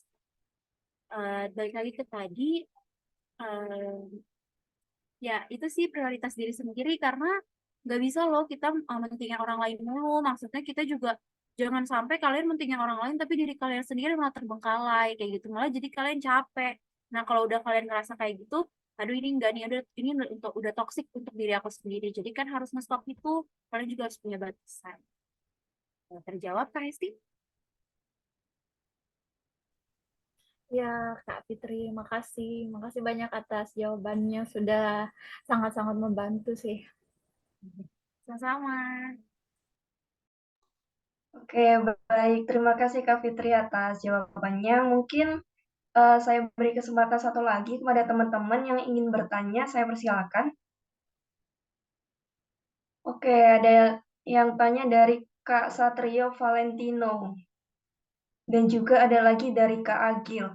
balik lagi ke tadi eh, ya itu sih prioritas diri sendiri karena nggak bisa loh kita mentingin orang lain mulu. Maksudnya kita juga jangan sampai kalian mentingin orang lain tapi diri kalian sendiri malah terbengkalai kayak gitu. Malah jadi kalian capek. Nah kalau udah kalian ngerasa kayak gitu, aduh ini enggak nih, ini udah toksik untuk diri aku sendiri. Jadi kan harus nge-stop itu. Kalian juga harus punya batasan. Terjawab Kak Hesti? Ya, Kak Fitri, makasih. Makasih banyak atas jawabannya. Sudah sangat-sangat membantu sih. Sama-sama. Oke, baik. Terima kasih Kak Fitri atas jawabannya. Mungkin saya beri kesempatan satu lagi kepada teman-teman yang ingin bertanya. Saya persilakan. Oke, ada yang tanya dari Kak Satrio Valentino. Dan juga ada lagi dari Kak Agil.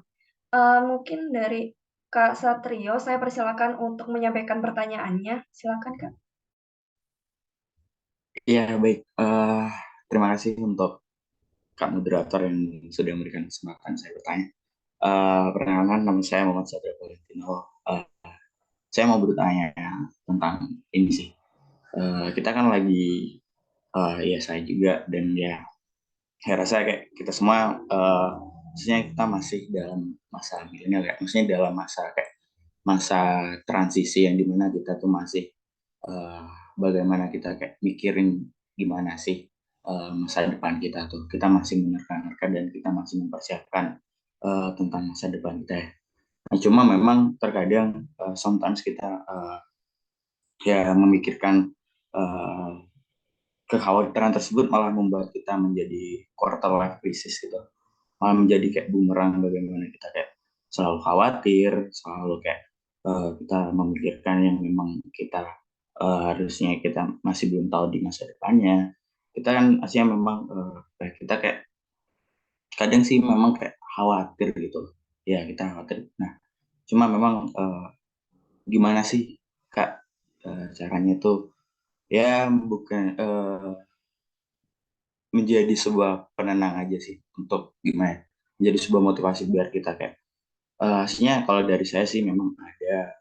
Mungkin dari Kak Satrio, saya persilakan untuk menyampaikan pertanyaannya. Silakan, Kak. Ya, baik. Terima kasih untuk Kak Moderator yang sudah memberikan kesempatan saya bertanya. Perkenalkan, nama saya Muhammad Satrio Valentino. Saya mau bertanya tentang ini sih. Kita kan lagi, ya saya juga, dan ya saya rasa kayak kita semua, maksudnya kita masih dalam masa milenial ya. Maksudnya dalam masa kayak masa transisi yang dimana kita tuh masih bagaimana kita kayak mikirin gimana sih masa depan kita tuh. Kita masih menerka-nerka dan kita masih mempersiapkan tentang masa depan kita ya. Nah, cuma memang terkadang sometimes kita ya memikirkan kekhawatiran tersebut malah membuat kita menjadi quarter life crisis gitu. Malah menjadi kayak bumerang bagaimana kita kayak selalu khawatir, selalu kayak kita memikirkan yang memang kita harusnya kita masih belum tahu di masa depannya. kita kan aslinya memang kita kayak kadang sih memang kayak khawatir gitu. Ya kita khawatir. Nah, cuma memang gimana sih Kak caranya tuh ya bukan menjadi sebuah penenang aja sih untuk gimana ya, menjadi sebuah motivasi biar kita kayak aslinya kalau dari saya sih memang ada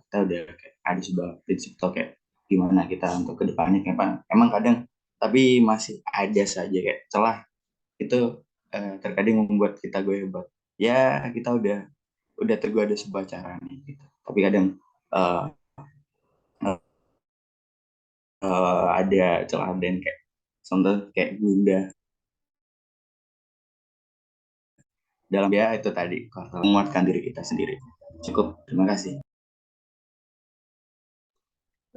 kita udah kayak ada sebuah prinsip atau kayak gimana kita untuk kedepannya kayak apa. Emang kadang tapi masih ada saja kayak celah itu terkadang membuat kita goyah. Ya kita udah tergoda sebuah cara nih gitu. Tapi kadang eh, ada celah dan kayak contoh kayak gundah dalam ya itu tadi menguatkan diri kita sendiri. Cukup, terima kasih.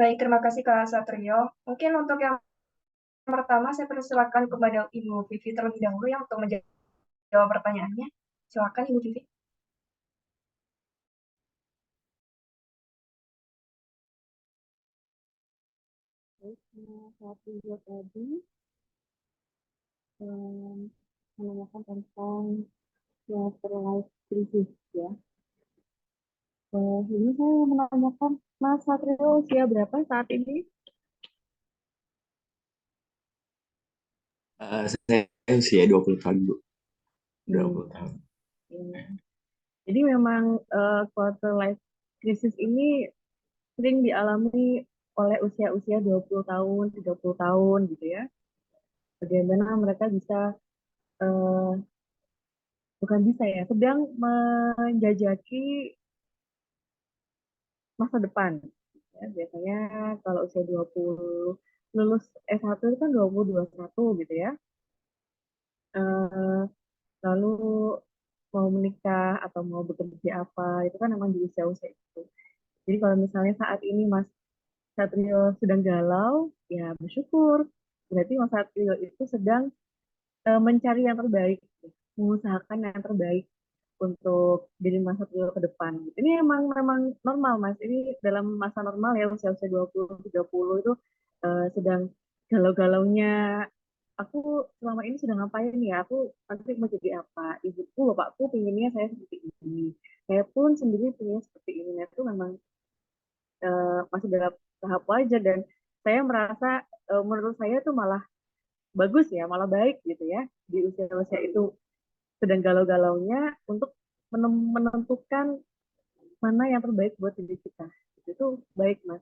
Baik, terima kasih Kak Satrio. Mungkin untuk yang pertama saya persilakan kepada Ibu Vivi terlebih dahulu ya untuk menjawab pertanyaannya. Silakan Ibu Vivi. Saat video tadi menanyakan tentang quarter life crisis ya. Ini saya menanyakan Mas Satrio usia berapa saat ini? Saya usia 20 tahun, Bu. 20 tahun. Jadi memang quarter life crisis ini sering dialami oleh usia-usia 20 tahun, 30 tahun gitu ya. Bagaimana mereka bisa, bukan bisa ya, sedang menjajaki masa depan. Ya, biasanya kalau usia 20 lulus S1 itu kan 20-21 gitu ya. Eh, lalu mau menikah atau mau bekerja apa, itu kan memang di usia-usia itu. Jadi kalau misalnya saat ini Mas Satrio sedang galau, ya bersyukur. Berarti Mas Satrio itu sedang mencari yang terbaik, mengusahakan yang terbaik untuk diri Mas Satrio ke depan. Ini memang normal Mas. Ini dalam masa normal ya usia-usia 20-30 itu sedang galau-galaunya. Aku selama ini sudah ngapain ya? Aku nanti mau jadi apa? Ibuku, bapakku pinginnya saya seperti ini. Saya pun sendiri pinginnya seperti ini. Nah, itu memang masih dalam tahap wajar dan saya merasa menurut saya itu malah bagus ya, malah baik gitu ya di usia-usia itu sedang galau-galaunya untuk menentukan mana yang terbaik buat diri kita. Itu baik mas.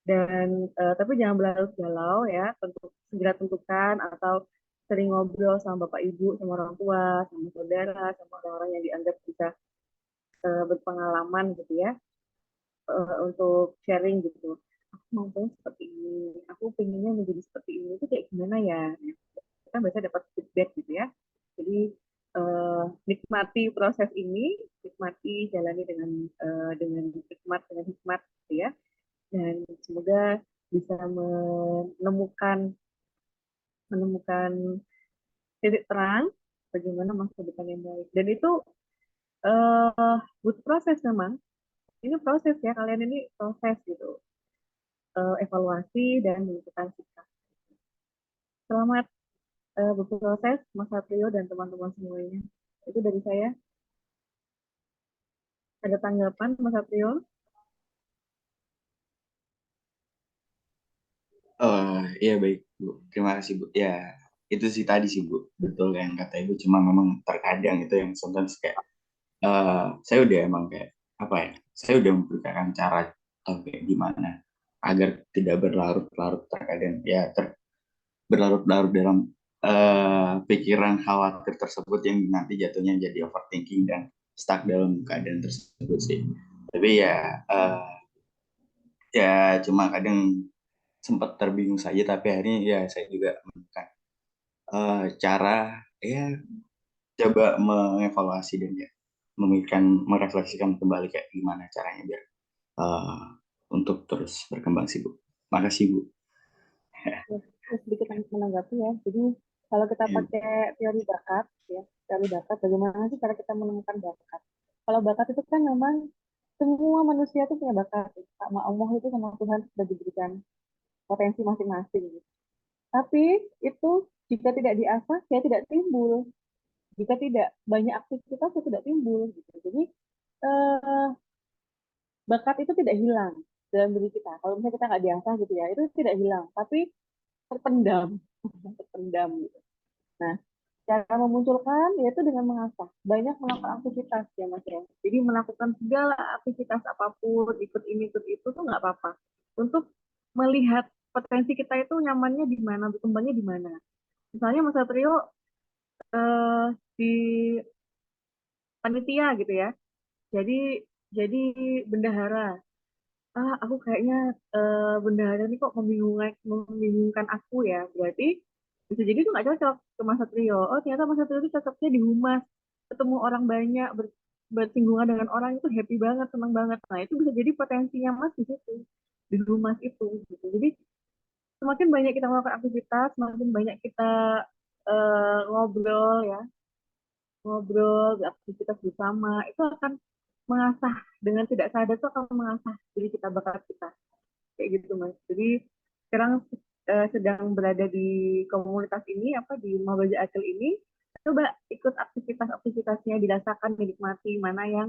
Dan tapi jangan berlarut galau ya, segera tentukan atau sering ngobrol sama bapak ibu, sama orang tua, sama saudara, sama orang-orang yang dianggap bisa berpengalaman gitu ya untuk sharing gitu. Aku mau seperti ini, aku pengennya menjadi seperti ini itu kayak gimana ya? Kita biasa dapat feedback gitu ya. Jadi nikmati proses ini, nikmati jalani dengan hikmat dengan hikmat gitu ya. Dan semoga bisa menemukan titik terang bagaimana masa depan yang baik. Dan itu butuh proses memang. Ini proses ya, kalian ini proses gitu. Evaluasi dan menentukan sikap. Selamat berproses Mas Satrio dan teman-teman semuanya. Itu dari saya. Ada tanggapan Mas Satrio? Iya baik Bu, terima kasih Bu. Ya itu sih tadi sih Bu, betul yang kata Ibu. Cuma memang terkadang itu yang sometimes kayak saya udah emang kayak apa ya? Saya udah memberikan cara atau kayak gimana agar tidak berlarut-larut terkadang ya berlarut-larut dalam pikiran khawatir tersebut yang nanti jatuhnya jadi overthinking dan stuck dalam keadaan tersebut sih. Tapi ya ya cuma kadang sempat terbingung saja tapi hari ini ya saya juga menemukan cara ya coba mengevaluasi dan ya merefleksikan kembali kayak gimana caranya biar eh, untuk terus berkembang sih Bu. Makasih Bu. Sedikit menanggapi ya. Jadi kalau kita pakai teori bakat ya, teori bakat bagaimana sih cara kita menemukan bakat? Kalau bakat itu kan memang semua manusia itu punya bakat. Sama Allah itu sama Tuhan sudah diberikan potensi masing-masing. Tapi itu jika tidak diasah, saya tidak timbul. Jika tidak banyak aktivitas, saya tidak timbul. Gitu. Jadi eh, bakat itu tidak hilang dalam diri kita. Kalau misalnya kita nggak diasah gitu ya, itu tidak hilang, tapi terpendam, terpendam gitu. Nah, cara memunculkan yaitu dengan mengasah. Banyak melakukan aktivitas ya Mas ya. Jadi melakukan segala aktivitas apapun, ikut ini, ikut itu tuh nggak apa-apa. Untuk melihat potensi kita itu nyamannya di mana, berkembangnya di mana. Misalnya Mas Satrio di panitia gitu ya. Jadi jadi bendahara. Aku kayaknya bendahara ini kok membingungkan aku ya. Berarti bisa jadi itu nggak cocok ke Mas Satrio. Oh ternyata Mas Satrio itu cocoknya di humas, ketemu orang banyak, bersinggungan dengan orang itu happy banget, senang banget. Nah itu bisa jadi potensinya Mas di situ, di humas itu. Gitu. Jadi semakin banyak kita melakukan aktivitas, semakin banyak kita ngobrol ya, ngobrol, beraktivitas bersama, itu akan mengasah dengan tidak sadar itu akan mengasah diri kita, bakat kita kayak gitu Mas. Jadi sekarang sedang berada di komunitas ini apa di Mabaja Akil ini, coba ikut aktivitas-aktivitasnya, dirasakan, dinikmati mana yang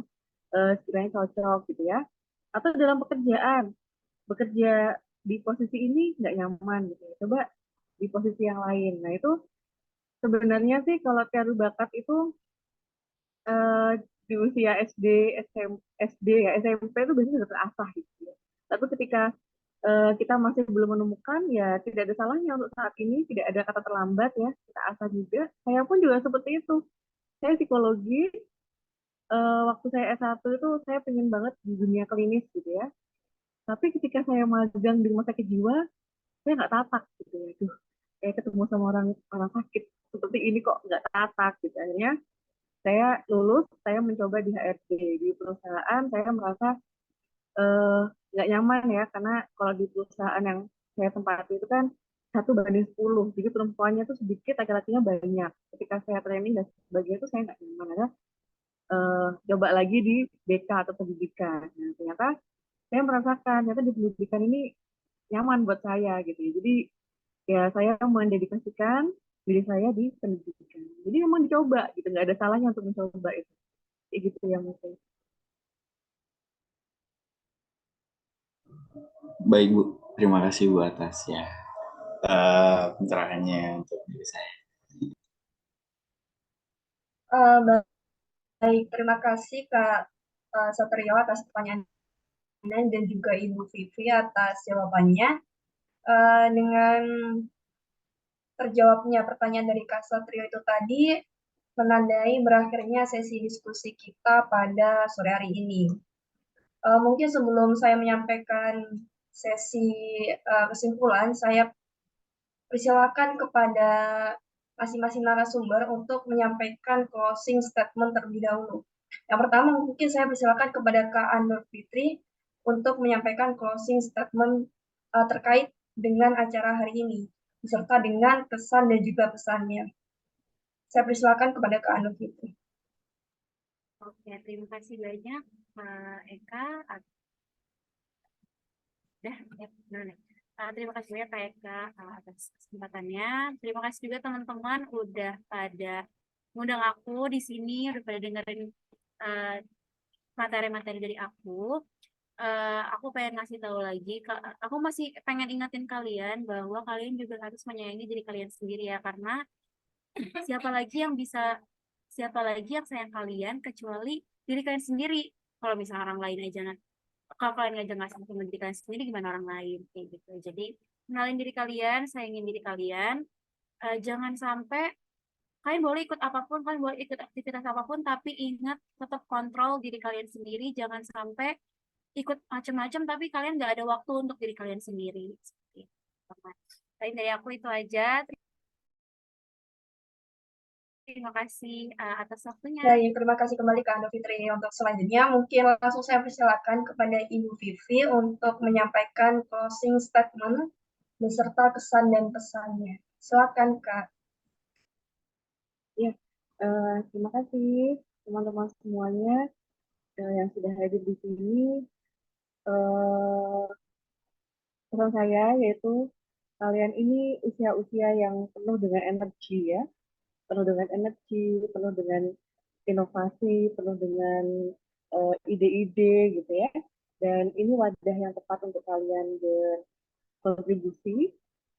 sekiranya cocok gitu ya. Atau dalam pekerjaan, bekerja di posisi ini nggak nyaman gitu ya. Coba di posisi yang lain. Nah itu sebenarnya sih kalau teori bakat itu eh, di usia SD, SD ya SMP itu biasanya sudah terasah gitu ya. Tapi ketika kita masih belum menemukan, ya tidak ada salahnya untuk saat ini, tidak ada kata terlambat ya, kita asah juga. Saya pun juga seperti itu. Saya psikologi, waktu saya S1 itu saya pengen banget di dunia klinis gitu ya. Tapi ketika saya magang di rumah sakit jiwa, saya nggak tatak gitu ya. Duh, kayak ketemu sama orang orang sakit seperti ini kok nggak tatak gitu. Akhirnya saya lulus, saya mencoba di HRD di perusahaan, saya merasa eh, nggak nyaman ya, karena kalau di perusahaan yang saya tempati itu kan 1:10, jadi perempuannya tuh sedikit, laki-lakinya banyak. Ketika saya training dan sebagainya itu saya nggak nyaman, ada coba lagi di BK atau pendidikan. Nah, ternyata saya merasakan, ternyata di pendidikan ini nyaman buat saya gitu ya. Jadi ya saya mendedikasikan diri saya di pendidikan. Jadi memang dicoba gitu, nggak ada salahnya untuk mencoba itu. Kayak gitu ya Mas. Baik Bu, terima kasih Bu atas ya pencerahannya untuk diri saya. Baik, terima kasih Kak Satrio atas pertanyaannya dan juga Ibu Vivi atas jawabannya. Dengan terjawabnya pertanyaan dari Kak Satrio itu tadi menandai berakhirnya sesi diskusi kita pada sore hari ini. Mungkin sebelum saya menyampaikan sesi kesimpulan, saya persilakan kepada masing-masing narasumber untuk menyampaikan closing statement terlebih dahulu. Yang pertama mungkin saya persilakan kepada Kak Anur Fitri untuk menyampaikan closing statement terkait dengan acara hari ini, beserta dengan kesan dan juga pesannya. Saya persilakan kepada Kak Anur Fitri. Oke, terima kasih banyak Pak Eka. Terima kasih banyak Kak Eka atas kesempatannya. Terima kasih juga teman-teman udah pada ngundang aku di sini, udah pada dengerin materi-materi dari aku. Aku pengen ngasih tahu lagi, aku masih pengen ingatin kalian bahwa kalian juga harus menyayangi diri kalian sendiri ya, karena siapa lagi yang sayang kalian kecuali diri kalian sendiri. Kalau misalnya orang lain aja kalau kalian aja nggak sayang sama diri kalian sendiri, gimana orang lain kayak gitu. Jadi kenalin diri kalian, sayangin diri kalian. Jangan sampai kalian boleh ikut apapun, kalian boleh ikut aktivitas apapun, tapi ingat tetap kontrol diri kalian sendiri. Jangan sampai ikut macam-macam tapi kalian nggak ada waktu untuk diri kalian sendiri. Seperti itu. Paling dari aku itu aja. Terima kasih atas waktunya. Baik, terima kasih kembali ke Anda Fitri. Untuk selanjutnya, mungkin langsung saya persilakan kepada Ibu Vivi untuk menyampaikan closing statement beserta kesan dan pesannya. Silakan, Kak. Ya, terima kasih teman-teman semuanya yang sudah hadir di sini. Pesan saya yaitu kalian ini usia-usia yang penuh dengan energi ya, penuh dengan inovasi, penuh dengan ide-ide gitu ya. Dan ini wadah yang tepat untuk kalian berkontribusi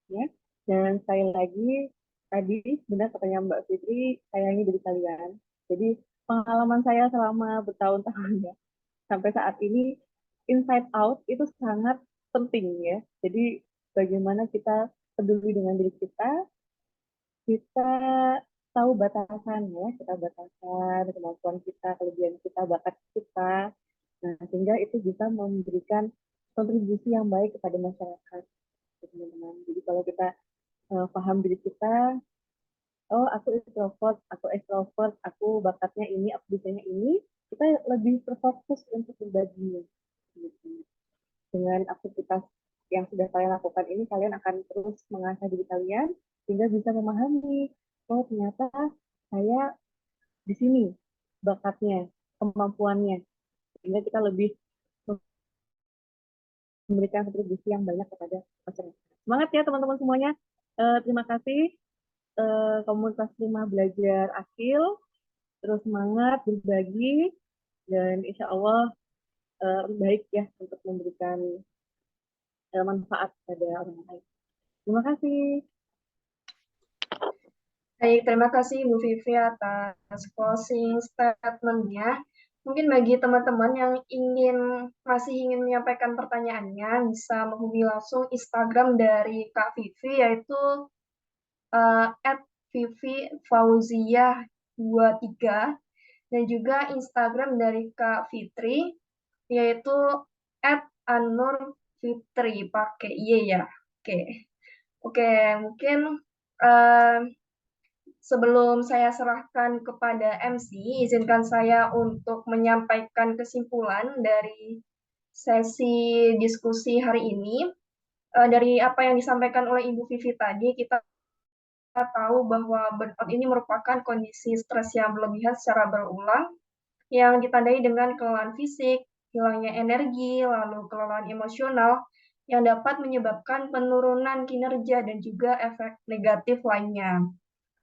ya. Dan sekali lagi tadi benar katanya Mbak Fitri, sayangi diri kalian. Jadi pengalaman saya selama bertahun-tahun ya sampai saat ini inside out itu sangat penting ya. Jadi bagaimana kita peduli dengan diri kita tahu batasannya, kita batasan kemampuan kita, kelebihan kita, bakat kita. Nah, sehingga itu bisa memberikan kontribusi yang baik kepada masyarakat, teman-teman. Jadi kalau kita paham diri kita, oh aku introvert, aku extrovert, aku bakatnya ini, aku bisanya ini, kita lebih terfokus untuk berbagi. Gitu. Dengan aktivitas yang sudah kalian lakukan ini, kalian akan terus mengasah diri kalian sehingga bisa memahami, oh ternyata saya di sini bakatnya, kemampuannya, sehingga kita lebih memberikan kontribusi yang banyak kepada masyarakat. Semangat ya teman-teman semuanya. Terima kasih komunitas rumah belajar Akil, terus semangat berbagi dan insya Allah baik ya untuk memberikan manfaat pada orang lain. Terima kasih. Baik, terima kasih Bu Vivi atas closing statement-nya. Mungkin bagi teman-teman yang masih ingin menyampaikan pertanyaannya, bisa menghubungi langsung Instagram dari Kak Vivi, yaitu @vivifauziyah23, dan juga Instagram dari Kak Fitri, yaitu @anurfitri, pakai Y ya. Oke, mungkin sebelum saya serahkan kepada MC, izinkan saya untuk menyampaikan kesimpulan dari sesi diskusi hari ini. Dari apa yang disampaikan oleh Ibu Vivi tadi, kita tahu bahwa burnout ini merupakan kondisi stres yang berlebihan secara berulang, yang ditandai dengan kelelahan fisik, hilangnya energi, lalu kelelahan emosional, yang dapat menyebabkan penurunan kinerja dan juga efek negatif lainnya.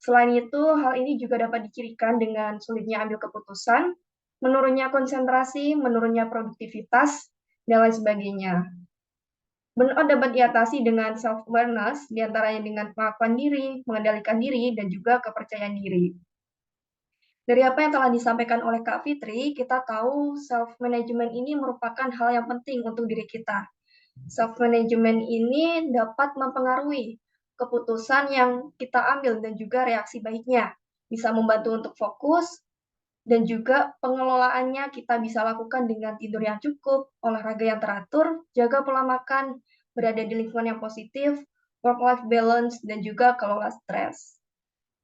Selain itu, hal ini juga dapat dicirikan dengan sulitnya ambil keputusan, menurunnya konsentrasi, menurunnya produktivitas, dan lain sebagainya. Burnout dapat diatasi dengan self-awareness, diantaranya dengan pengakuan diri, mengendalikan diri, dan juga kepercayaan diri. Dari apa yang telah disampaikan oleh Kak Fitri, kita tahu self-management ini merupakan hal yang penting untuk diri kita. Self-management ini dapat mempengaruhi keputusan yang kita ambil dan juga reaksi baiknya. Bisa membantu untuk fokus, dan juga pengelolaannya kita bisa lakukan dengan tidur yang cukup, olahraga yang teratur, jaga pola makan, berada di lingkungan yang positif, work-life balance, dan juga kelola stres.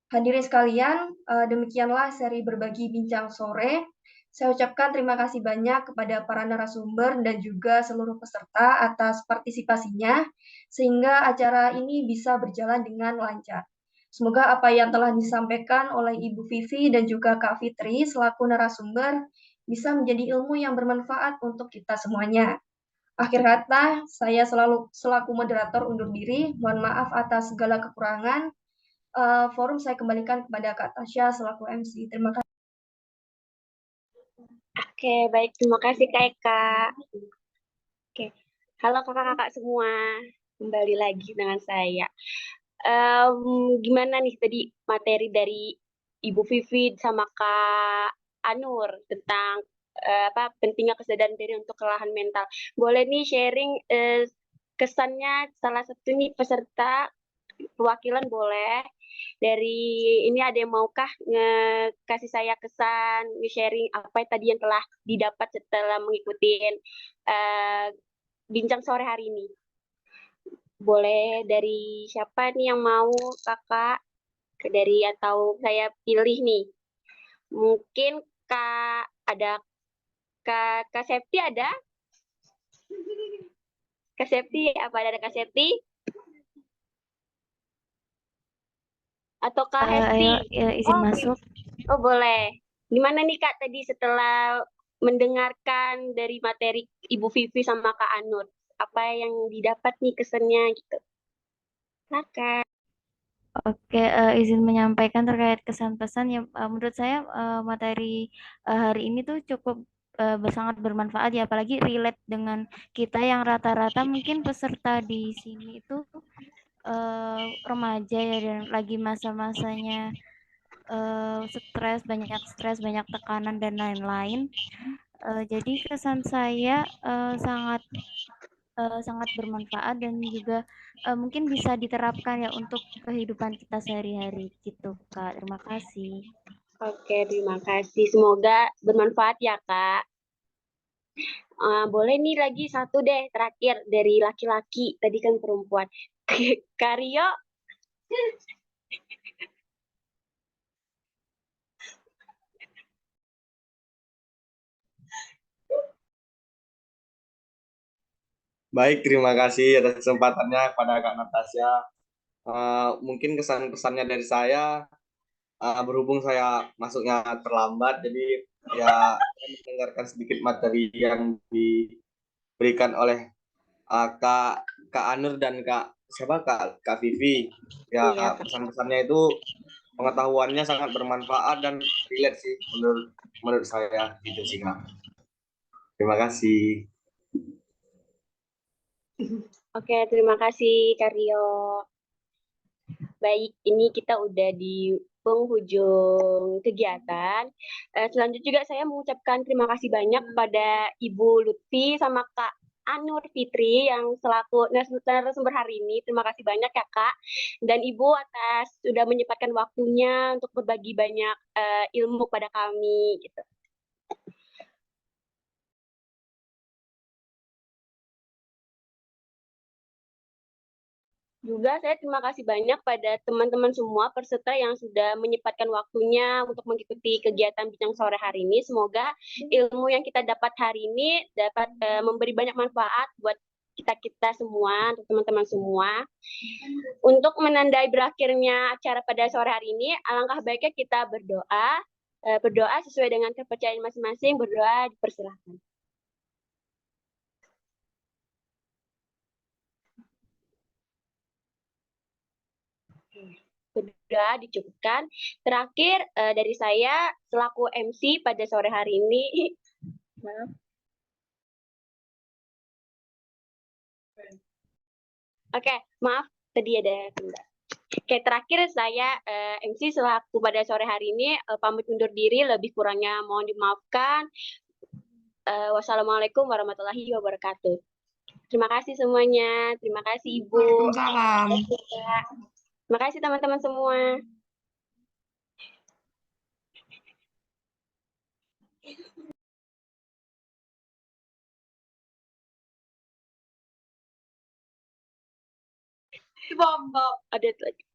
Hadirin sekalian, demikianlah seri berbagi bincang sore. Saya ucapkan terima kasih banyak kepada para narasumber dan juga seluruh peserta atas partisipasinya, sehingga acara ini bisa berjalan dengan lancar. Semoga apa yang telah disampaikan oleh Ibu Vivi dan juga Kak Fitri selaku narasumber bisa menjadi ilmu yang bermanfaat untuk kita semuanya. Akhir kata, saya selaku moderator undur diri. Mohon maaf atas segala kekurangan. Forum saya kembalikan kepada Kak Tasya selaku MC. Terima kasih. Oke, baik. Terima kasih Kak Eka. Oke, halo kakak-kakak semua. Kembali lagi dengan saya. Gimana nih tadi materi dari Ibu Vivi sama Kak Anur tentang pentingnya kesadaran diri untuk kelelahan mental. Boleh nih sharing kesannya salah satu nih peserta perwakilan boleh. Dari ini ada yang maukah kasih saya kesan, sharing apa tadi yang telah didapat setelah mengikuti bincang sore hari ini? Boleh dari siapa nih yang mau, kakak? Dari atau saya pilih nih? Mungkin ada Kak Septi ada? Kak Septi, apa ada Kak Septi? Atau Kak Hesti? Ya, izin masuk. Oh boleh. Gimana nih Kak tadi setelah mendengarkan dari materi Ibu Vivi sama Kak Anur? Apa yang didapat nih kesannya gitu? Silakan. Oke, izin menyampaikan terkait kesan pesan ya. Menurut saya materi hari ini tuh cukup sangat bermanfaat ya, apalagi relate dengan kita yang rata-rata mungkin peserta di sini itu remaja ya dan lagi masa-masanya stres, banyak tekanan dan lain-lain. Jadi kesan saya sangat bermanfaat dan juga mungkin bisa diterapkan ya untuk kehidupan kita sehari-hari gitu, Kak. Terima kasih. Oke, terima kasih. Semoga bermanfaat ya, Kak. Boleh nih lagi satu deh terakhir dari laki-laki. Tadi kan perempuan. Kak Rio, Baik, terima kasih atas kesempatannya kepada Kak Natasha. Mungkin kesan-pesannya dari saya, berhubung saya masuknya terlambat, jadi ya saya mendengarkan sedikit materi yang diberikan oleh Kak Kak Anur dan Kak Vivi. Ya, iya, Kak. pesan-pesannya itu pengetahuannya sangat bermanfaat dan relate sih menurut saya gitu sih Kak. Terima kasih. Oke, terima kasih Kak Rio. Baik, ini kita udah di penghujung kegiatan. Selanjutnya juga saya mengucapkan terima kasih banyak kepada Ibu Lutfi sama Kak Anur Fitri yang selaku narasumber hari ini. Terima kasih banyak ya Kak. Dan Ibu atas sudah menyempatkan waktunya untuk berbagi banyak ilmu pada kami gitu. Juga saya terima kasih banyak pada teman-teman semua peserta yang sudah menyempatkan waktunya untuk mengikuti kegiatan bincang sore hari ini. Semoga ilmu yang kita dapat hari ini dapat memberi banyak manfaat buat kita semua, untuk teman-teman semua. Untuk menandai berakhirnya acara pada sore hari ini, alangkah baiknya kita berdoa. Berdoa sesuai dengan kepercayaan masing-masing, berdoa dipersilahkan. Sudah dicukupkan. Terakhir dari saya selaku MC pada sore hari ini. Maaf. Oke, maaf tadi ada kendala. Oke, terakhir saya MC selaku pada sore hari ini pamit undur diri, lebih kurangnya mohon dimaafkan. Wassalamualaikum warahmatullahi wabarakatuh. Terima kasih semuanya. Terima kasih Ibu. Waalaikumsalam. Terima kasih teman-teman semua. Bom, ada lagi.